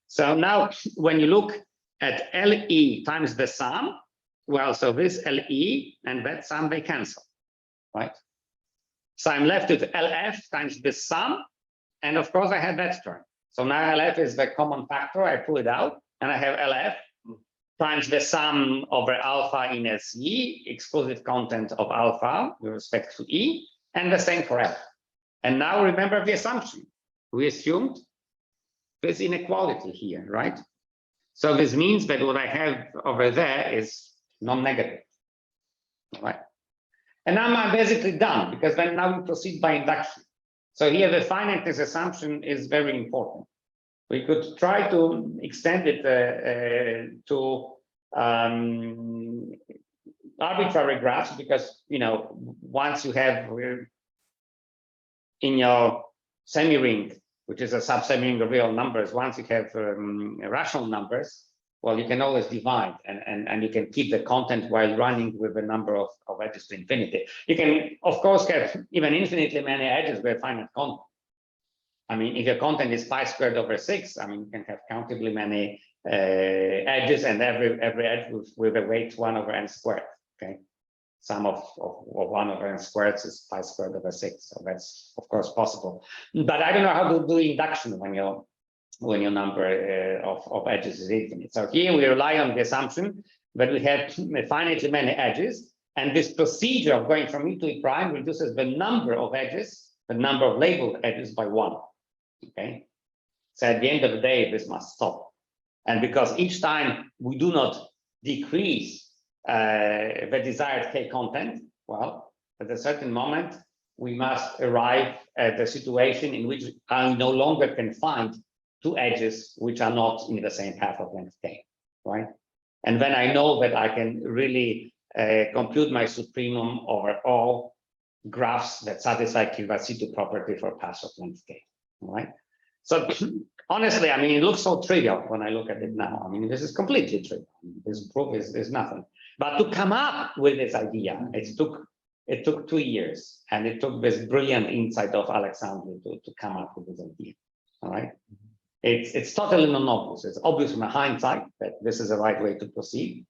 So now when you look at LE times the sum, well, so this LE and that sum, they cancel, right? So I'm left with LF times this sum, and of course I have that term. So now LF is the common factor, I pull it out, and I have LF times the sum over alpha in SE, exclusive content of alpha with respect to E, and the same for F. And now remember the assumption. We assumed there's inequality here, right? So this means that what I have over there is non-negative, right? And now I'm basically done, because then now we proceed by induction. So here the finiteness assumption is very important. We could try to extend it to arbitrary graphs, because, you know, once you have in your semi-ring, which is a sub-semi-ring of real numbers, once you have rational numbers, well, you can always divide and you can keep the content while running with a number of edges to infinity. You can, of course, get even infinitely many edges with finite content. I mean, if your content is pi squared over 6, I mean, you can have countably many edges, and every edge with a weight 1 over n squared. Okay, sum of 1 over n squared is pi squared over 6. So that's of course possible. But I don't know how to do induction when your number of edges is infinite. So here we rely on the assumption that we have finitely many edges, and this procedure of going from E to E prime reduces the number of edges, the number of labeled edges, by 1. Okay, so at the end of the day, this must stop. And because each time we do not decrease the desired K content, well, at a certain moment, we must arrive at the situation in which I no longer can find two edges which are not in the same path of length K, right? And then I know that I can really compute my supremum over all graphs that satisfy Kivasitu property for paths of length K, right? So honestly, I mean, it looks so trivial when I look at it now. I mean, this is completely trivial. This proof is nothing. But to come up with this idea, it took 2 years, and it took this brilliant insight of Alexandru to come up with this idea. All right, it's totally non-obvious. It's obvious from hindsight that this is the right way to proceed.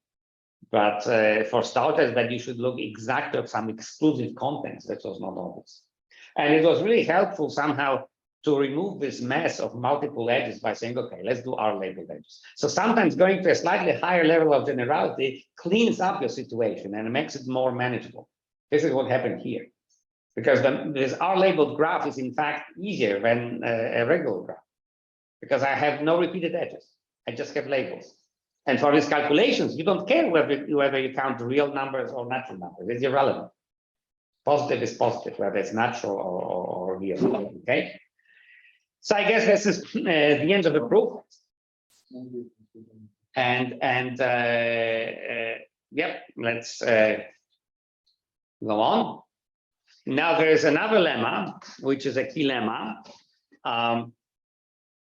But for starters, that you should look exactly at some exclusive contents, that was not obvious. And it was really helpful somehow to remove this mess of multiple edges by saying, okay, let's do our labeled edges. So sometimes going to a slightly higher level of generality cleans up your situation and makes it more manageable. This is what happened here, because this R labeled graph is in fact easier than a regular graph, because I have no repeated edges. I just have labels. And for these calculations, you don't care whether you count real numbers or natural numbers. It's irrelevant. Positive is positive, whether it's natural or real. Okay. So I guess this is the end of the proof. And yep, let's go on. Now there is another lemma, which is a key lemma.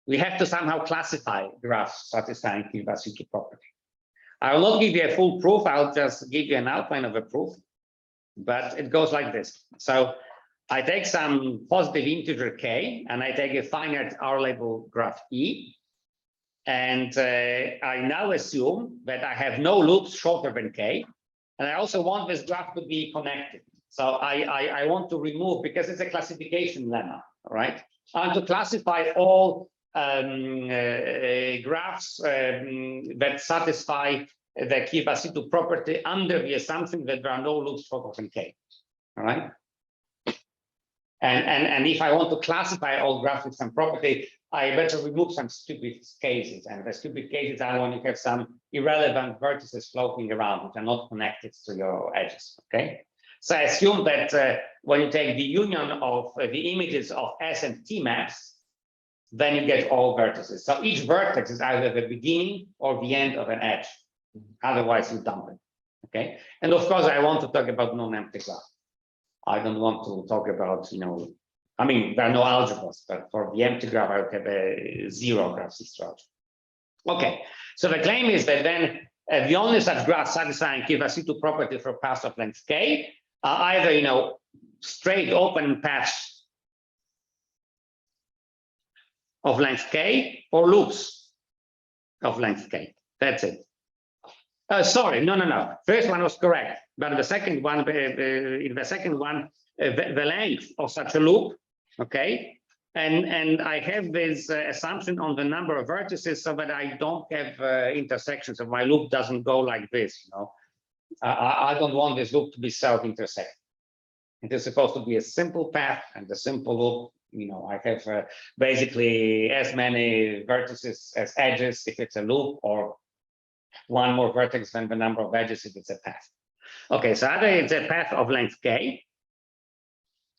We have to somehow classify graphs satisfying Kivasitu property. I will not give you a full proof. I'll just give you an outline of a proof, but it goes like this. So I take some positive integer k, and I take a finite R label graph E, and I now assume that I have no loops shorter than k, and I also want this graph to be connected. So I want to remove, because it's a classification lemma, right? I want to classify all graphs that satisfy the Kivasitu property under the assumption that there are no loops shorter than k, all right? And if I want to classify all graphs with some property, I better remove some stupid cases. And the stupid cases are when you have some irrelevant vertices floating around, which are not connected to your edges, okay? So I assume that when you take the union of the images of S and T maps, then you get all vertices. So each vertex is either the beginning or the end of an edge. Otherwise, you dump it, okay? And of course, I want to talk about non-empty graphs. I don't want to talk about, you know, I mean, there are no algebras, but for the empty graph, I would have a zero graph structure. Okay, so the claim is that then the only such graphs satisfying Kivasitu property for paths of length k are either, you know, straight open paths of length k or loops of length k. That's it. Sorry, no. First one was correct, but the second one, the length of such a loop, okay, and I have this assumption on the number of vertices so that I don't have intersections. So my loop doesn't go like this, you know. I don't want this loop to be self-intersecting. It is supposed to be a simple path, and the simple loop, you know, I have basically as many vertices as edges if it's a loop, or one more vertex than the number of edges if it's a path. Okay, so either it's a path of length k,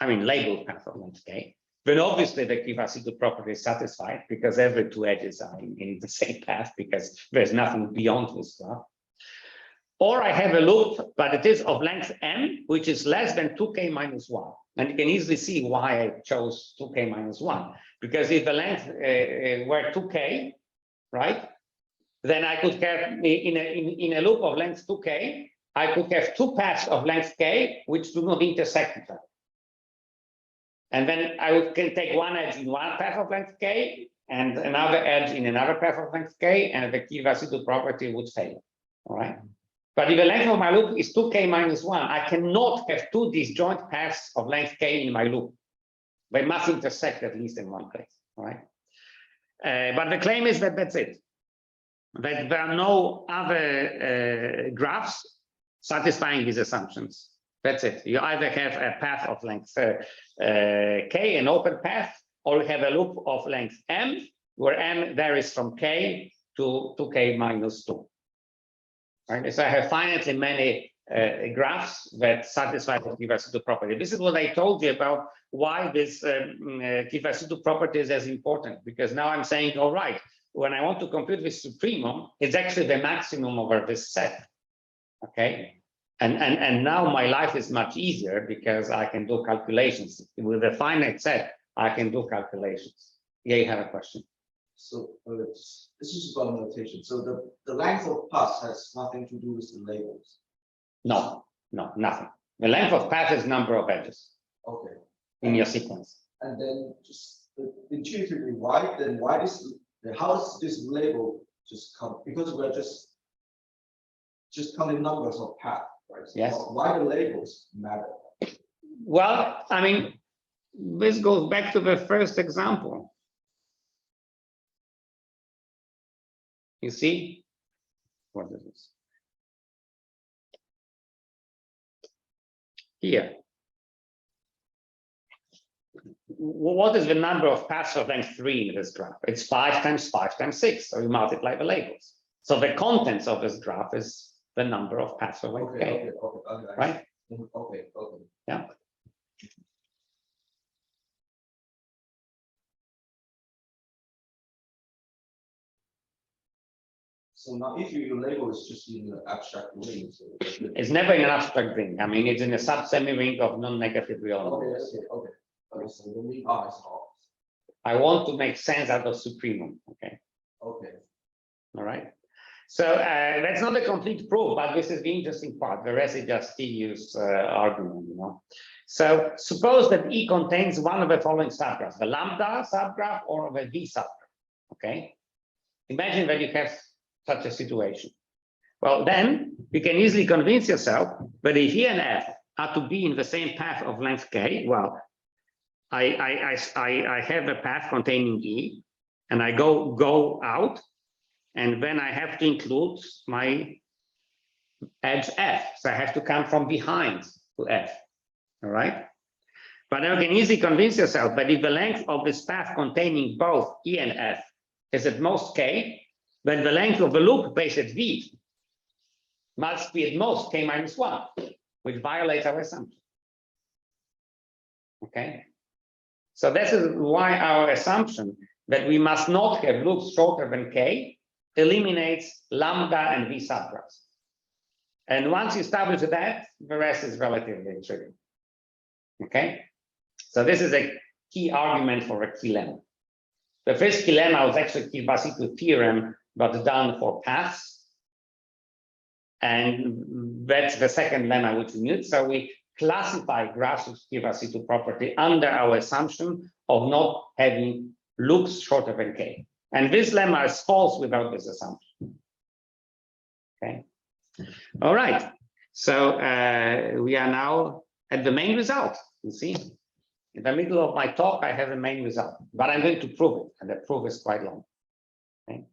I mean labeled path of length k, then obviously the Kivasitu property is satisfied because every two edges are in the same path because there's nothing beyond this graph. Or I have a loop, but it is of length m, which is less than 2k minus 1. And you can easily see why I chose 2k minus 1. Because if the length were 2k, right, then I could have, in a loop of length 2k, I could have two paths of length k, which do not intersect each other. And then I can take one edge in one path of length k, and another edge in another path of length k, and the Kivasitu property would fail, all right? But if the length of my loop is 2k minus 1, I cannot have two disjoint paths of length k in my loop. They must intersect at least in one place, all right? But the claim is that that's it. That there are no other graphs satisfying these assumptions. That's it. You either have a path of length k, an open path, or you have a loop of length m, where m varies from k to 2k minus 2. Right? So I have finitely many graphs that satisfy the Kivasitu property. This is what I told you about why this Kivasitu property is as important, because now I'm saying, all right, when I want to compute this supremum, it's actually the maximum over this set. Okay. And now my life is much easier because I can do calculations. With a finite set, I can do calculations. Yeah, you have a question. So this is about notation. So the length of path has nothing to do with the labels. No, nothing. The length of path is number of edges. Okay. In your sequence. And then just intuitively, how does this label just come? Because we're just counting numbers of path, right? So yes. Why the labels matter? Well, I mean, this goes back to the first example. You see, what is this? Here. What is the number of paths of length 3 in this graph? It's 5 times 5 times 6. So we multiply the labels. So the contents of this graph is the number of paths of length k. Okay, right? Okay. Yeah. So now, if your label is just in the abstract ring, so it's never in an abstract ring. I mean, it's in a sub-semi ring of non-negative real numbers. Okay. So the ring R is off. I want to make sense out of supremum. Okay. Okay. All right. So that's not a complete proof, but this is the interesting part. The rest is just tedious argument, you know. So suppose that E contains one of the following subgraphs: the lambda subgraph or the V subgraph. Okay. Imagine that you have such a situation. Well, then you can easily convince yourself that if E and F are to be in the same path of length k, well, I have a path containing E, and I go out, and then I have to include my edge F. So I have to come from behind to F. All right. But now you can easily convince yourself that if the length of this path containing both E and F is at most k, then the length of the loop based at V must be at most k minus 1, which violates our assumption. Okay. So this is why our assumption that we must not have loops shorter than k eliminates lambda and V subgraphs. And once you establish that, the rest is relatively trivial. Okay. So this is a key argument for a key lemma. The first key lemma was actually Kivasitu theorem, but done for paths. And that's the second lemma which we use. So we classify graphs with Kivasitu property under our assumption of not having loops shorter than k. And this lemma is false without this assumption. Okay. All right. So we are now at the main result. You see, In the middle of my talk, I have a main result, but I'm going to prove it, and the proof is quite long. Okay?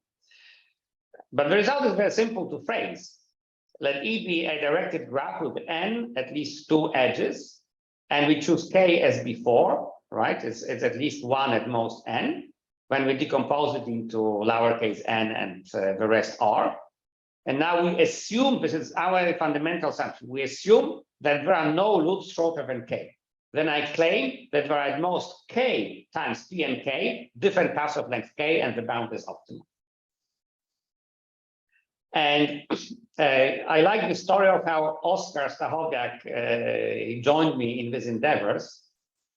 But the result is very simple to phrase. Let E be a directed graph with n at least 2 edges, and we choose k as before, right? It's at least 1 at most n. When we decompose it into lowercase n and the rest r. And now we assume, this is our fundamental assumption, we assume that there are no loops shorter than k. Then I claim that there are at most k times p and k, different paths of length k, and the bound is optimal. And I like the story of how Oskar Stachowiak joined me in these endeavors.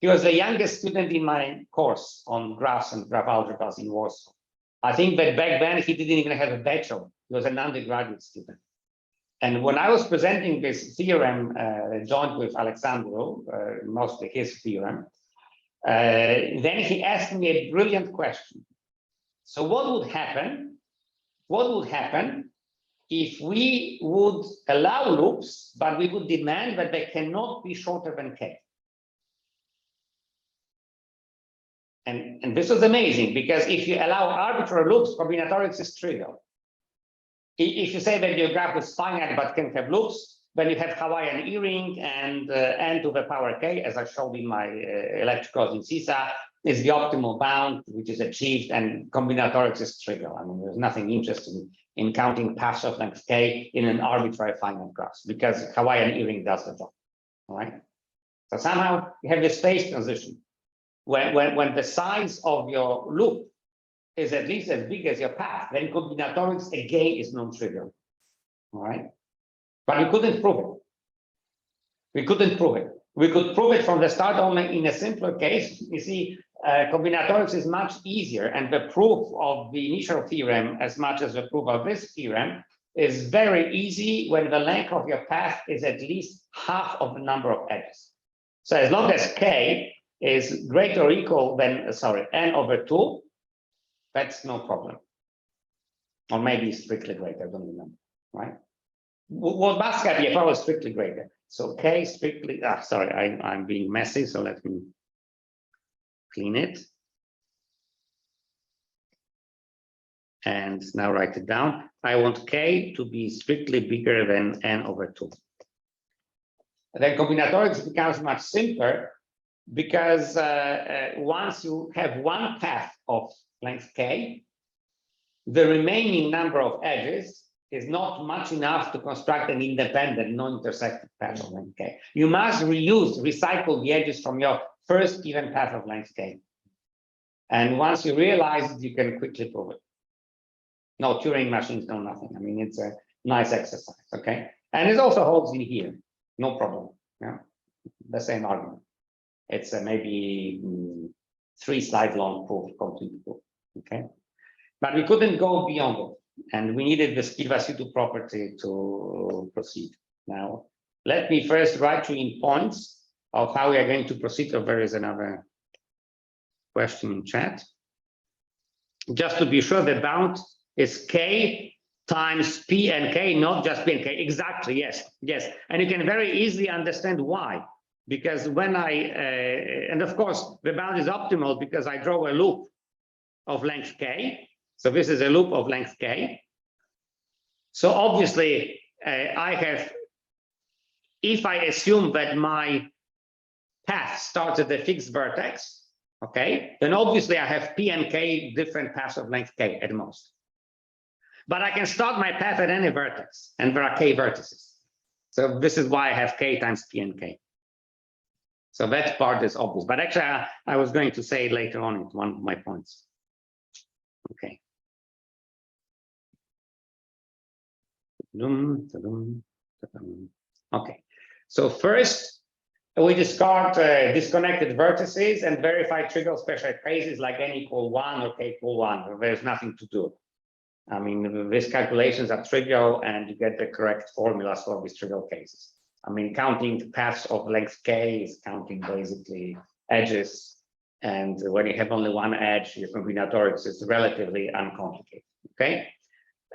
He was the youngest student in my course on graphs and graph algebras in Warsaw. I think that back then he didn't even have a bachelor. He was an undergraduate student. And when I was presenting this theorem joined with Alexandru, mostly his theorem, then he asked me a brilliant question. So what would happen? What would happen if we would allow loops, but we would demand that they cannot be shorter than k? And this was amazing, because if you allow arbitrary loops, combinatorics is trivial. If you say that your graph is finite but can have loops, then you have Hawaiian earring and n to the power k, as I showed in my electricals in CISA, is the optimal bound, which is achieved, and combinatorics is trivial. I mean, there's nothing interesting in counting paths of length k in an arbitrary finite graph, because Hawaiian earring does the job, all right? So somehow you have this phase transition. When the size of your loop is at least as big as your path, then combinatorics again is non-trivial. All right. But we couldn't prove it. We couldn't prove it. We could prove it from the start only in a simpler case. You see, combinatorics is much easier, and the proof of the initial theorem, as much as the proof of this theorem, is very easy when the length of your path is at least half of the number of edges. So as long as k is greater or equal than, n over 2, that's no problem. Or maybe strictly greater, I don't remember, right? What must have be if I was strictly greater? So k strictly, I'm being messy, so let me clean it. And now write it down. I want k to be strictly bigger than n over 2. And then combinatorics becomes much simpler, because once you have one path of length k, the remaining number of edges is not much enough to construct an independent, non-intersected path of length k. You must recycle the edges from your first given path of length k. And once you realize it, you can quickly prove it. No, Turing machines know nothing. I mean, it's a nice exercise, okay? And it also holds in here, no problem. Yeah, the same argument. It's maybe 3 slides long proof, complete proof, okay? But we couldn't go beyond it, and we needed the Skill-Vasitu property to proceed. Now, let me first write you in points of how we are going to proceed. Or there is another question in chat. Just to be sure, the bound is k times p and k, not just p and k. Exactly, yes, yes. And you can very easily understand why. Because when and of course, the bound is optimal because I draw a loop of length k. So this is a loop of length k. So obviously, if I assume that my path starts at the fixed vertex, okay, then obviously I have p and k different paths of length k at most. But I can start my path at any vertex, and there are k vertices. So this is why I have k times p and k. So that part is obvious, but actually I was going to say later on in one of my points. Okay. Okay, so first we discard disconnected vertices and verify trivial special cases like n equal 1 or k equal 1. There's nothing to do. I mean, these calculations are trivial and you get the correct formulas for these trivial cases. I mean, counting paths of length k is counting basically edges. And when you have only one edge, your combinatorics is relatively uncomplicated, okay?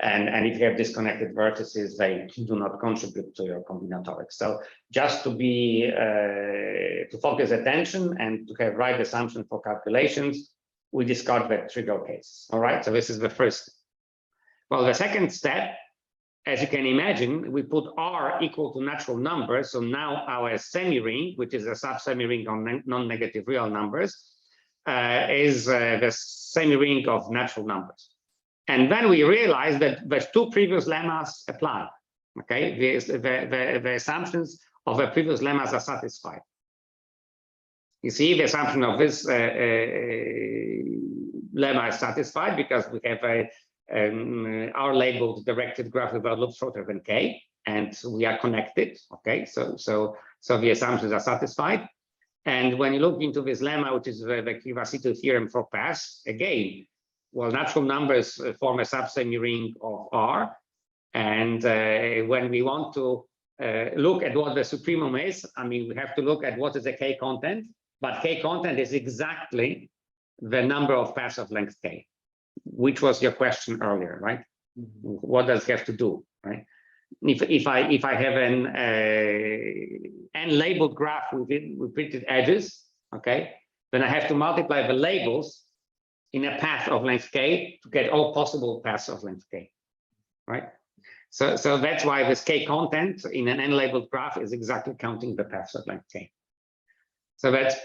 And if you have disconnected vertices, they do not contribute to your combinatorics. So just to be to focus attention and to have right assumption for calculations, we discard the trivial cases. All right, so this is the first. Well, the second step, as you can imagine, we put R equal to natural numbers. So now our semi-ring, which is a sub-semi-ring on non-negative real numbers, is the semi-ring of natural numbers. And then we realize that the two previous lemmas apply. Okay, the assumptions of the previous lemmas are satisfied. You see, the assumption of this lemma is satisfied because we have a R labeled directed graph without loops shorter than K, and we are connected. Okay, so the assumptions are satisfied. And when you look into this lemma, which is the Kivasitu theorem for paths, again, well, natural numbers form a sub-semi-ring of R. And when we want to look at what the supremum is, I mean, we have to look at what is the K content, but K content is exactly the number of paths of length K, which was your question earlier, right? Mm-hmm. What does it have to do, right? If I have an n-labeled graph with repeated edges, okay, then I have to multiply the labels in a path of length K to get all possible paths of length K, right? So that's why this K content in an n-labeled graph is exactly counting the paths of length K. So that's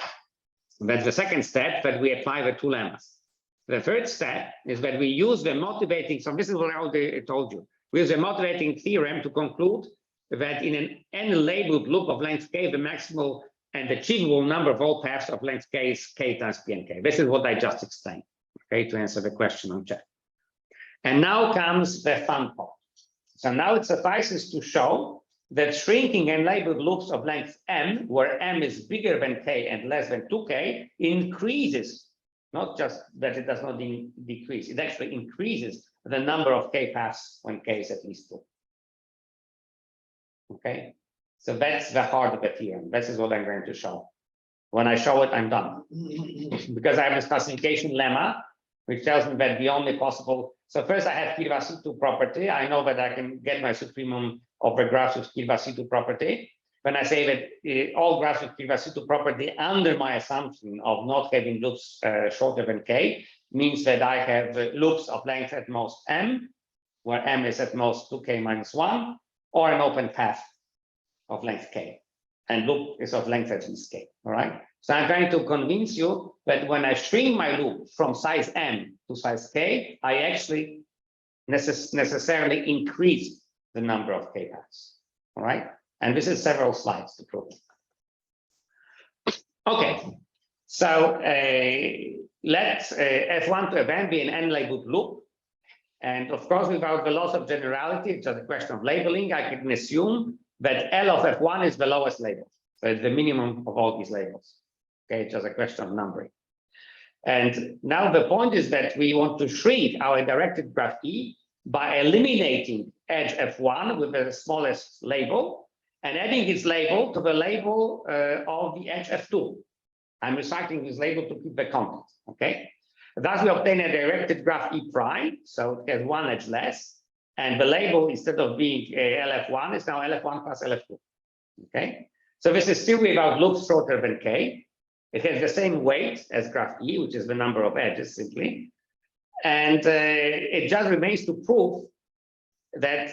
the second step, that we apply the two lemmas. The third step is that we use the motivating, so this is what I already told you. We use the motivating theorem to conclude that in an n-labeled loop of length K, the maximal and achievable number of all paths of length K is K times P and K. This is what I just explained, okay, to answer the question on chat. And now comes the fun part. So now it suffices to show that shrinking n-labeled loops of length M, where M is bigger than K and less than 2K, increases, not just that it does not decrease, it actually increases the number of K paths when K is at least 2. Okay, so that's the heart of the theorem. This is what I'm going to show. When I show it, I'm done. Because I have this classification lemma, which tells me that the only possible, so first I have Kivasitu property. I know that I can get my supremum of the graphs with Kivasitu property. When I say that all graphs with Kivasitu property under my assumption of not having loops shorter than K, means that I have loops of length at most M, where M is at most 2K minus 1, or an open path of length K, and loop is of length at least K, all right? So I'm trying to convince you that when I shrink my loop from size M to size K, I actually necessarily increase the number of K paths, all right? And this is several slides to prove it. Okay, so let F1 to Fn be an n-labeled loop. And of course, without the loss of generality, it's just a question of labeling, I can assume that L of F1 is the lowest label. So it's the minimum of all these labels. Okay, it's just a question of numbering. And now the point is that we want to shrink our directed graph E by eliminating edge F1 with the smallest label and adding its label to the label of the edge F2. I'm recycling this label to keep the content, okay? Thus, we obtain a directed graph E prime, so it has one edge less, and the label, instead of being LF1, is now LF1 plus LF2, okay? So this is still without loops shorter than K. It has the same weight as graph E, which is the number of edges simply. And it just remains to prove that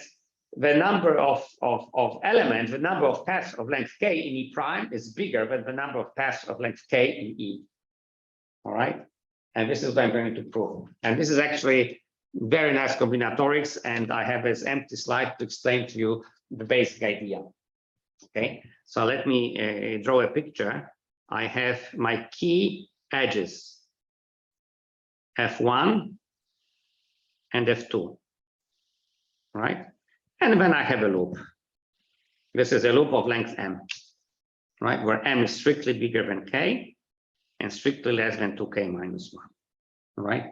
the number of elements, the number of paths of length K in E prime is bigger than the number of paths of length K in E, all right? And this is what I'm going to prove. And this is actually very nice combinatorics, and I have this empty slide to explain to you the basic idea. Okay, so let me draw a picture. I have my key edges, F1 and F2, right? And then I have a loop. This is a loop of length M, right? Where M is strictly bigger than K and strictly less than 2K minus 1, all right?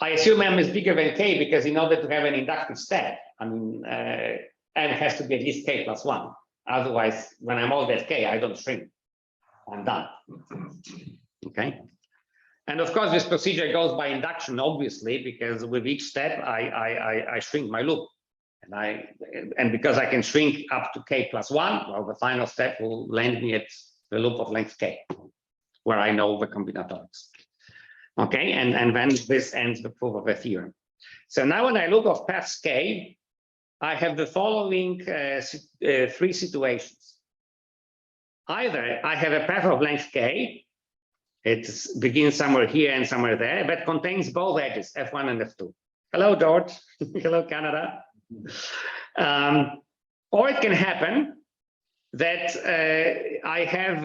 I assume M is bigger than K because in order to have an inductive step, I mean, M has to be at least K plus 1. Otherwise, when I'm all at K, I don't shrink. I'm done. Okay. And And of course, this procedure goes by induction, obviously, because with each step, I shrink my loop. And because I can shrink up to k plus 1, well, the final step will land me at the loop of length k, where I know the combinatorics. Okay, and then this ends the proof of the theorem. So now when I look of paths k, I have the following three situations. Either I have a path of length k, it begins somewhere here and somewhere there, but contains both edges, F1 and F2. Hello, George. Hello, Canada. Or it can happen that I have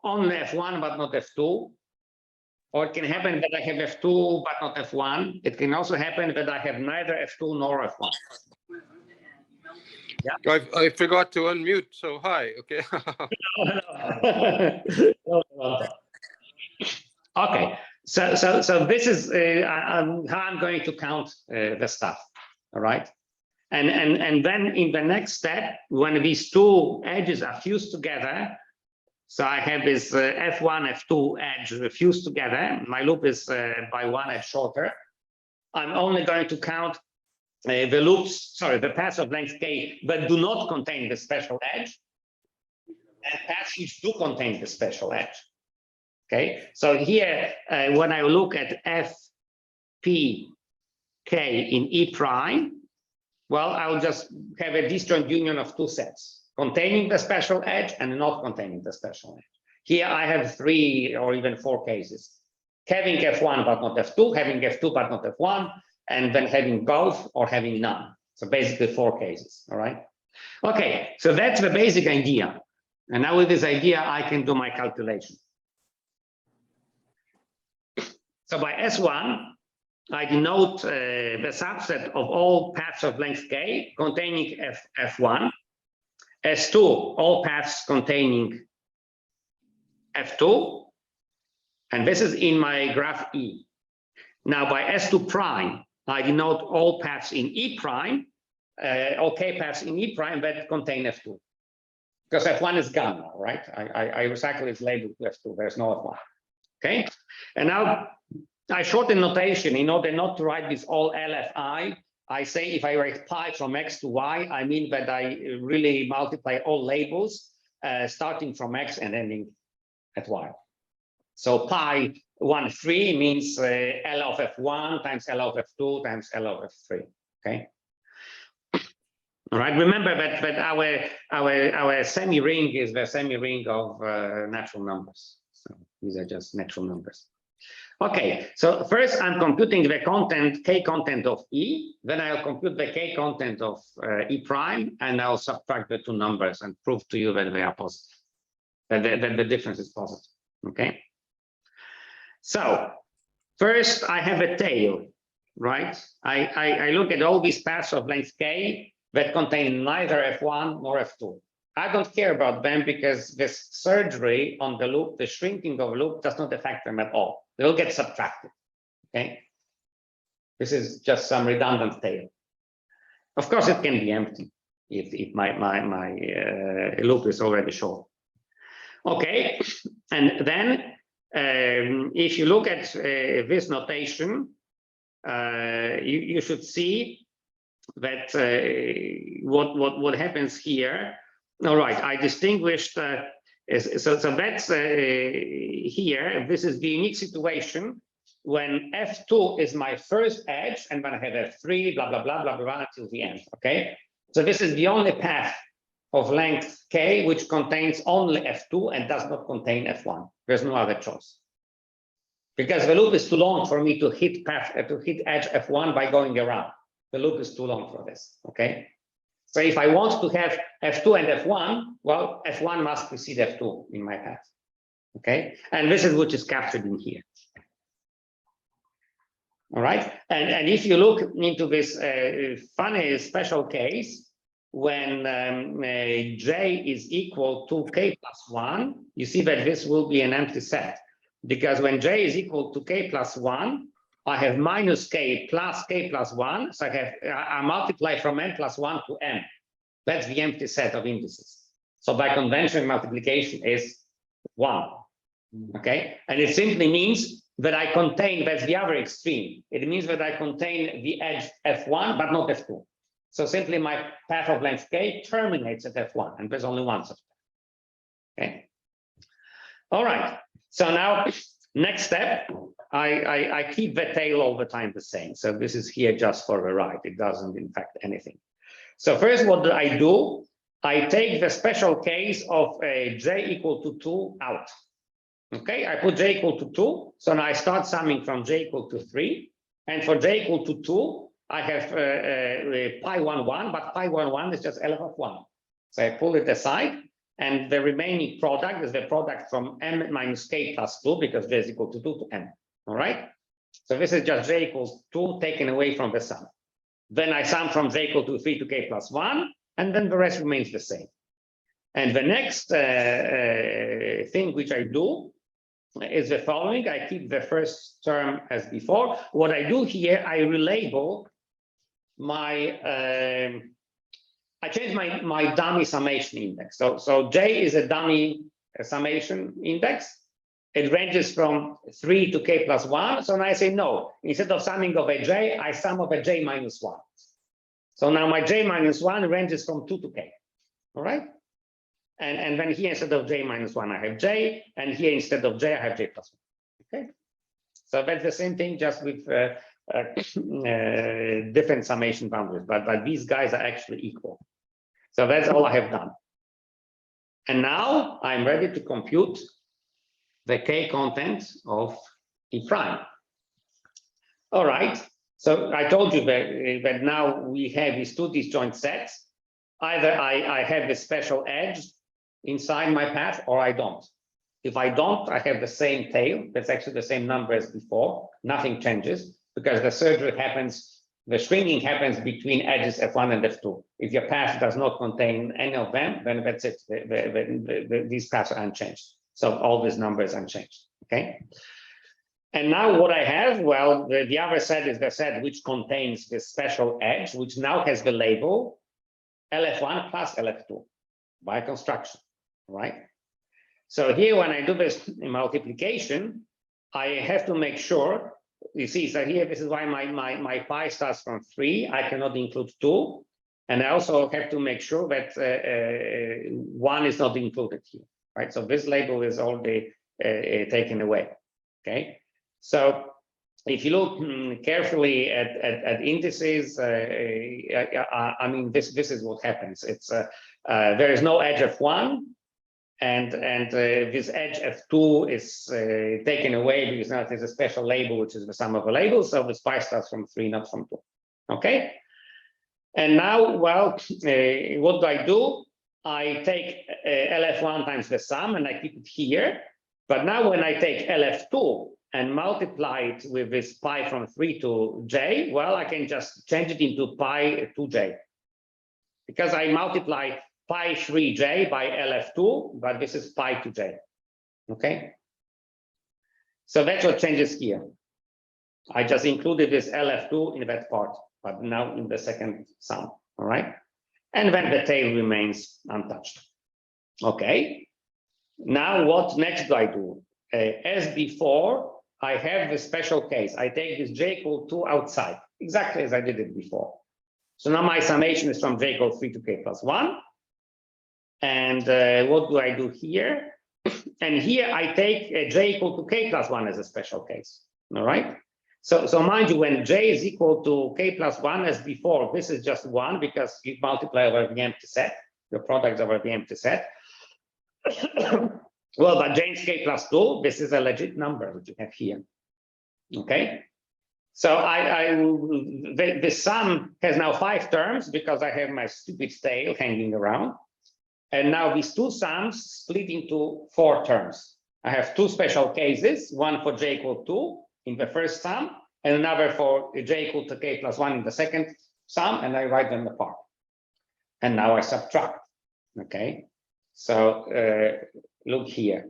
only F1 but not F2. Or it can happen that I have F2 but not F1. It can also happen that I have neither F2 nor F1. Yeah. I forgot to unmute, so hi, okay. Okay, so this is how I'm going to count the stuff, all right? And then in the next step, when these two edges are fused together, so I have this F1, F2 edge fused together, my loop is by one edge shorter, I'm only going to count the loops, sorry, the paths of length k, but do not contain the special edge, and paths which do contain the special edge. Okay, so here, when I look at F, P, K in E prime, well, I'll just have a disjoint union of two sets, containing the special edge and not containing the special edge. Here I have 3 or even 4 cases, having F1 but not F2, having F2 but not F1, and then having both or having none. So basically 4 cases, all right? Okay, so that's the basic idea. And now with this idea, I can do my calculation. So by S1, I denote the subset of all paths of length k containing F1. S2, all paths containing F2. And this is in my graph E. Now by S2 prime, I denote all paths in E prime, all k paths in E prime that contain F2. Because F1 is gone now, right? I recycle its label to F2, there's no F1. Okay, and now I shorten notation in order not to write this all LFI. I say if I write pi from X to Y, I mean that I really multiply all labels starting from X and ending at Y. So pi 1, 3 means L of F1 times L of F2 times L of F3. Okay. All right. Remember that our semi-ring is the semi-ring of natural numbers. So these are just natural numbers. Okay, so first I'm computing the content, k content of E, then I'll compute the k content of E prime, and I'll subtract the two numbers and prove to you that they are positive, that the difference is positive, okay? So first I have a tail, right? I look at all these paths of length k that contain neither F1 nor F2. I don't care about them because this surgery on the loop, the shrinking of the loop does not affect them at all. They'll get subtracted, okay? This is just some redundant tail. Of course, it can be empty if my loop is already short. Okay, and then if you look at this notation, you should see that what happens here. All right, I distinguished, so that's here, this is the unique situation when F2 is my first edge and when I have F3, blah, blah, blah, blah, blah, until the end, okay? So this is the only path of length K which contains only F2 and does not contain F1. There's no other choice. Because the loop is too long for me to hit edge F1 by going around. The loop is too long for this, okay? So if I want to have F2 and F1, well, F1 must precede F2 in my path, okay? And this is which is captured in here. All right, and if you look into this funny special case, when J is equal to K plus 1, you see that this will be an empty set. Because when J is equal to K plus 1, I have minus K plus 1, so I multiply from n plus 1 to n. That's the empty set of indices. So by convention, multiplication is 1, okay? And it simply means that I contain, that's the other extreme. It means that I contain the edge F1, but not F2. So simply my path of length K terminates at F1, and there's only one such path. Okay. All right. So now, next step, I keep the tail all the time the same. So this is here just for the ride. It doesn't impact anything. So first, what do? I take the special case of j equal to 2 out. Okay, I put j equal to 2. So now I start summing from j equal to 3. And for j equal to 2, I have pi 1, 1, but pi 1, 1 is just LF of 1. So I pull it aside. And the remaining product is the product from m minus k plus 2, because j is equal to 2 to m. All right. So this is just j equals 2 taken away from the sum. Then I sum from j equal to 3 to k plus 1, and then the rest remains the same. And the next thing which I do is the following. I keep the first term as before. What I do here, I relabel my I change my dummy summation index. So j is a dummy summation index. It ranges from 3 to k plus 1. So now I say no. Instead of summing of a j, I sum of a j minus 1. So now my j minus 1 ranges from 2 to k. All right. And then here instead of j minus 1, I have j. And here instead of j, I have j plus 1. Okay. So that's the same thing, just with different summation boundaries. But these guys are actually equal. So that's all I have done. And now I'm ready to compute the k content of E prime. All right. So I told you that now we have these two disjoint sets. Either I have a special edge inside my path, or I don't. If I don't, I have the same tail. That's actually the same number as before. Nothing changes, because the surgery happens, the shrinking happens between edges F1 and F2. If your path does not contain any of them, then that's it. These paths are unchanged. So all these numbers unchanged. Okay. And now what I have, well, the other set is the set which contains this special edge, which now has the label LF1 plus LF2 by construction, right? So here, when I do this multiplication, I have to make sure, you see, so here, this is why my pi starts from 3. I cannot include 2. And I also have to make sure that 1 is not included here, right? So this label is already taken away, okay? So if you look carefully at indices, I mean, this is what happens. It's there is no edge F1, and this edge F2 is taken away because now there's a special label, which is the sum of the labels. So this pi starts from 3, not from 2. Okay. And now, well, what do? I take LF1 times the sum, and I keep it here. But now when I take LF2 and multiply it with this pi from 3 to j, well, I can just change it into pi 2j. Because I multiply pi 3j by LF2, but this is pi 2j. Okay? So that's what changes here. I just included this LF2 in that part, but now in the second sum. All right? And then the tail remains untouched. Okay. Now what next do I do? As before, I have this special case. I take this j equal 2 outside, exactly as I did it before. So now my summation is from j equals 3 to k plus 1. And what do I do here? And here I take j equal to k plus 1 as a special case. All right. So mind you, when j is equal to k plus 1 as before, this is just 1 because you multiply over the empty set, the product over the empty set. Well, but j is k plus 2, this is a legit number which you have here. Okay. So the sum has now 5 terms because I have my stupid tail hanging around. And now these two sums split into 4 terms. I have 2 special cases, one for j equal 2 in the first sum, and another for j equal to k plus 1 in the second sum, and I write them apart. And now I subtract. Okay. So look here.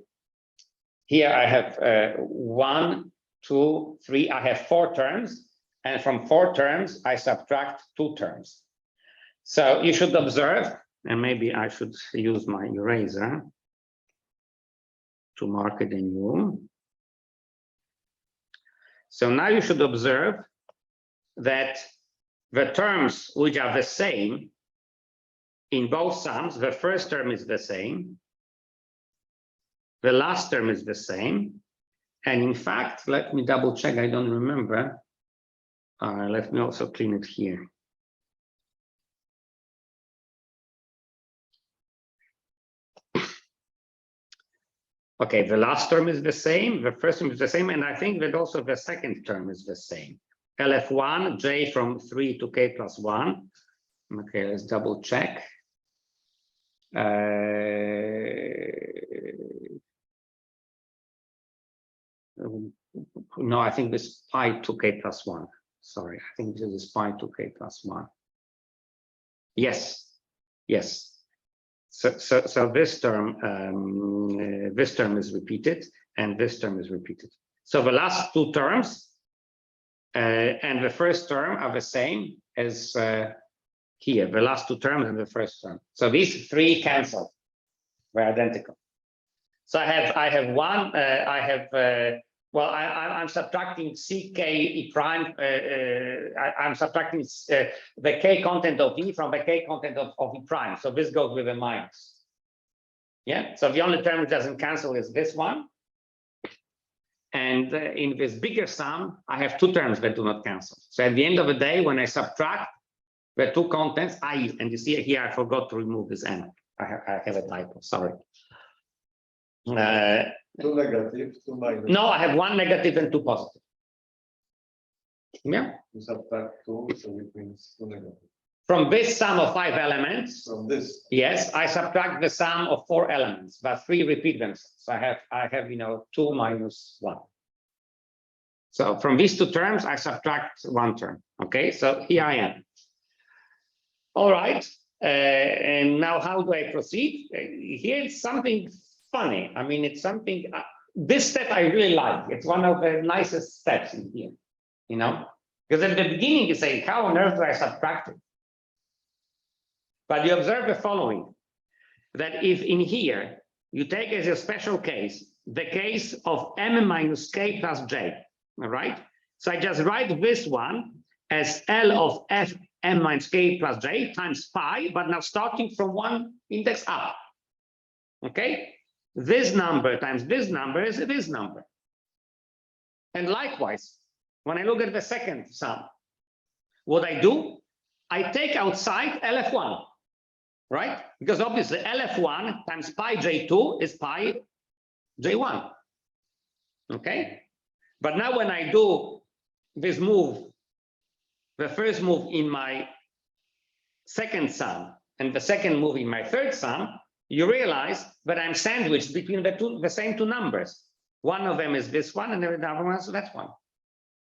Here I have 1, 2, 3. I have 4 terms, and from 4 terms I subtract 2 terms. So you should observe, and maybe I should use my eraser to mark it anew. So now you should observe that the terms which are the same in both sums, the first term is the same, the last term is the same, and in fact, let me double check, I don't remember. Let me also clean it here. Okay, the last term is the same, the first term is the same, and I think that also the second term is the same. LF1, j from 3 to k plus 1. Okay, let's double check. No, I think this pi to k plus 1. Sorry, I think this is pi to k plus 1. Yes, yes. So this term is repeated, and this term is repeated. So the last two terms and the first term are the same as here. The last two terms and the first term. So these three cancel. They're identical. So I have one. Well, I'm subtracting ck e prime. I'm subtracting the k content of e from the k content of e prime. So this goes with a minus. Yeah. So the only term which doesn't cancel is this one. And in this bigger sum, I have two terms that do not cancel. So at the end of the day, when I subtract the two contents, and you see here, I forgot to remove this n. I have a typo. Sorry. Two negative, two minus. No, I have one negative and two positive. Yeah. You subtract two, so it means two negative. From this sum of 5 elements, From this. yes, I subtract the sum of 4 elements, but 3 repeat themselves. So I have 2 minus 1. So from these two terms, I subtract one term. Okay, so here I am. All right, and now how do I proceed? Here it's something funny. I mean, it's something. This step I really like. It's one of the nicest steps in here. Because at the beginning you say, how on earth do I subtract it? But you observe the following, that if in here you take as a special case, the case of m minus k plus j, all right? So I just write this one as L of f m minus k plus j times pi, but now starting from one index up, okay? This number times this number is this number. And likewise, when I look at the second sum, what I do, I take outside LF1, right? Because obviously LF1 times pi j2 is pi j1, okay? But now when I do this move, the first move in my second sum and the second move in my third sum, you realize that I'm sandwiched between the same two numbers. One of them is this one and the other one is that one.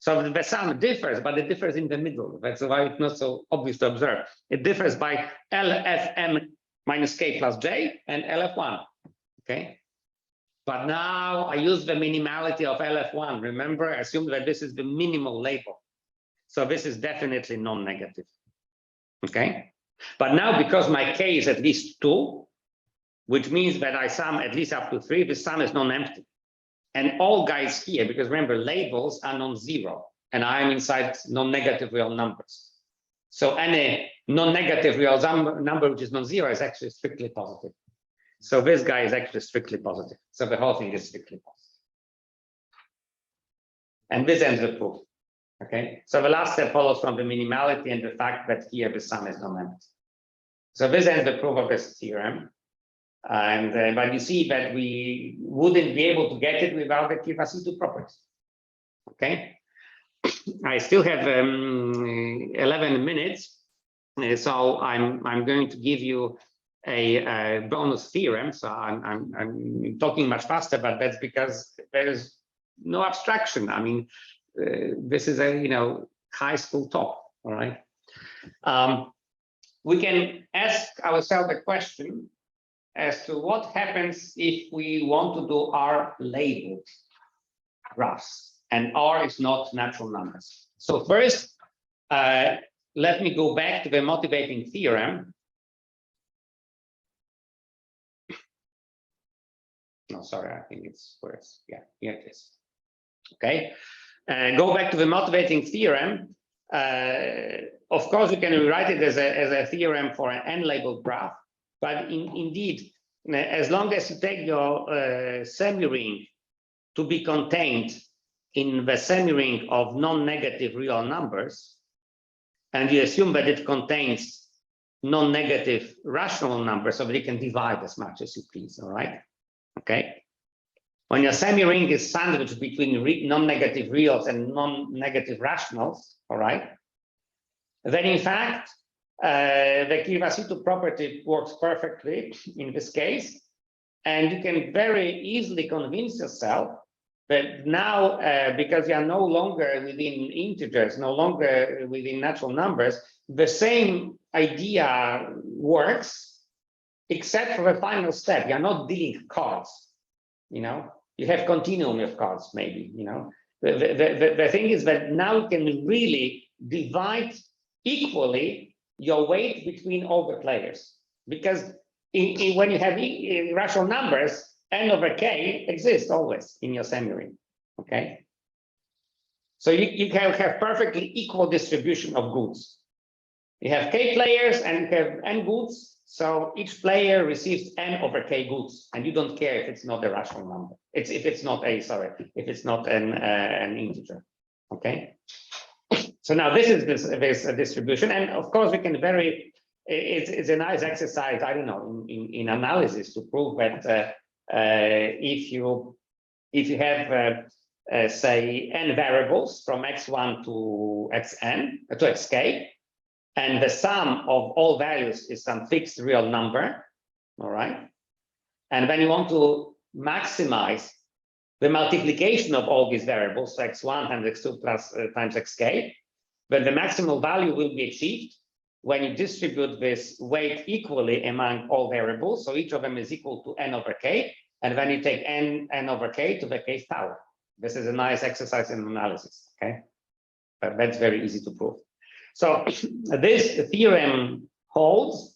So the sum differs, but it differs in the middle. That's why it's not so obvious to observe. It differs by LFM minus k plus j and LF1, okay? But now I use the minimality of LF1. Remember, I assume that this is the minimal label. So this is definitely non-negative, okay? But now because my k is at least 2, which means that I sum at least up to 3, the sum is non-empty. And all guys here, because remember, labels are non-zero, and I am inside non-negative real numbers. So any non-negative real number which is non-zero is actually strictly positive. So this guy is actually strictly positive. So the whole thing is strictly positive. And this ends the proof. Okay. So the last step follows from the minimality and the fact that here the sum is non-empty. So this ends the proof of this theorem. And but you see that we wouldn't be able to get it without the Kivasitu property. Okay. I still have 11 minutes, so I'm going to give you a bonus theorem. So I'm talking much faster, but that's because there is no abstraction. I mean, this is a high school talk. All right. We can ask ourselves a question as to what happens if we want to do R labeled graphs, and R is not natural numbers. So first, let me go back to the motivating theorem. No, sorry, I think it's worse. Yeah, here it is. Okay. go back to the motivating theorem. Of course, you can rewrite it as a theorem for an n-labeled graph, but indeed, as long as you take your semi-ring to be contained in the semi-ring of non-negative real numbers, and you assume that it contains non-negative rational numbers, so that you can divide as much as you please, all right? Okay. When your semi-ring is sandwiched between non-negative reals and non-negative rationals, all right, then in fact, the Kiribati property works perfectly in this case, and you can very easily convince yourself that now, because you are no longer within integers, no longer within natural numbers, the same idea works, except for the final step. You're not dealing cards, you know. You have continuum of cards, maybe, you know. The thing is that now you can really divide equally your weight between all the players, because when you have rational numbers, n over k exists always in your semi-ring, okay? So you can have perfectly equal distribution of goods. You have k players and you have n goods, so each player receives n over k goods, and you don't care if it's not a rational number. If it's not an integer, okay? So now this is this distribution, and of course we can it's a nice exercise, I don't know, in analysis to prove that if you have say n variables from x1 to xn to xk, and the sum of all values is some fixed real number, all right, and then you want to maximize the multiplication of all these variables, so x1 times x2 plus times xk, but the maximal value will be achieved when you distribute this weight equally among all variables, so each of them is equal to n over k, and then you take n over k to the kth power. This is a nice exercise in analysis, okay? But that's very easy to prove. So this theorem holds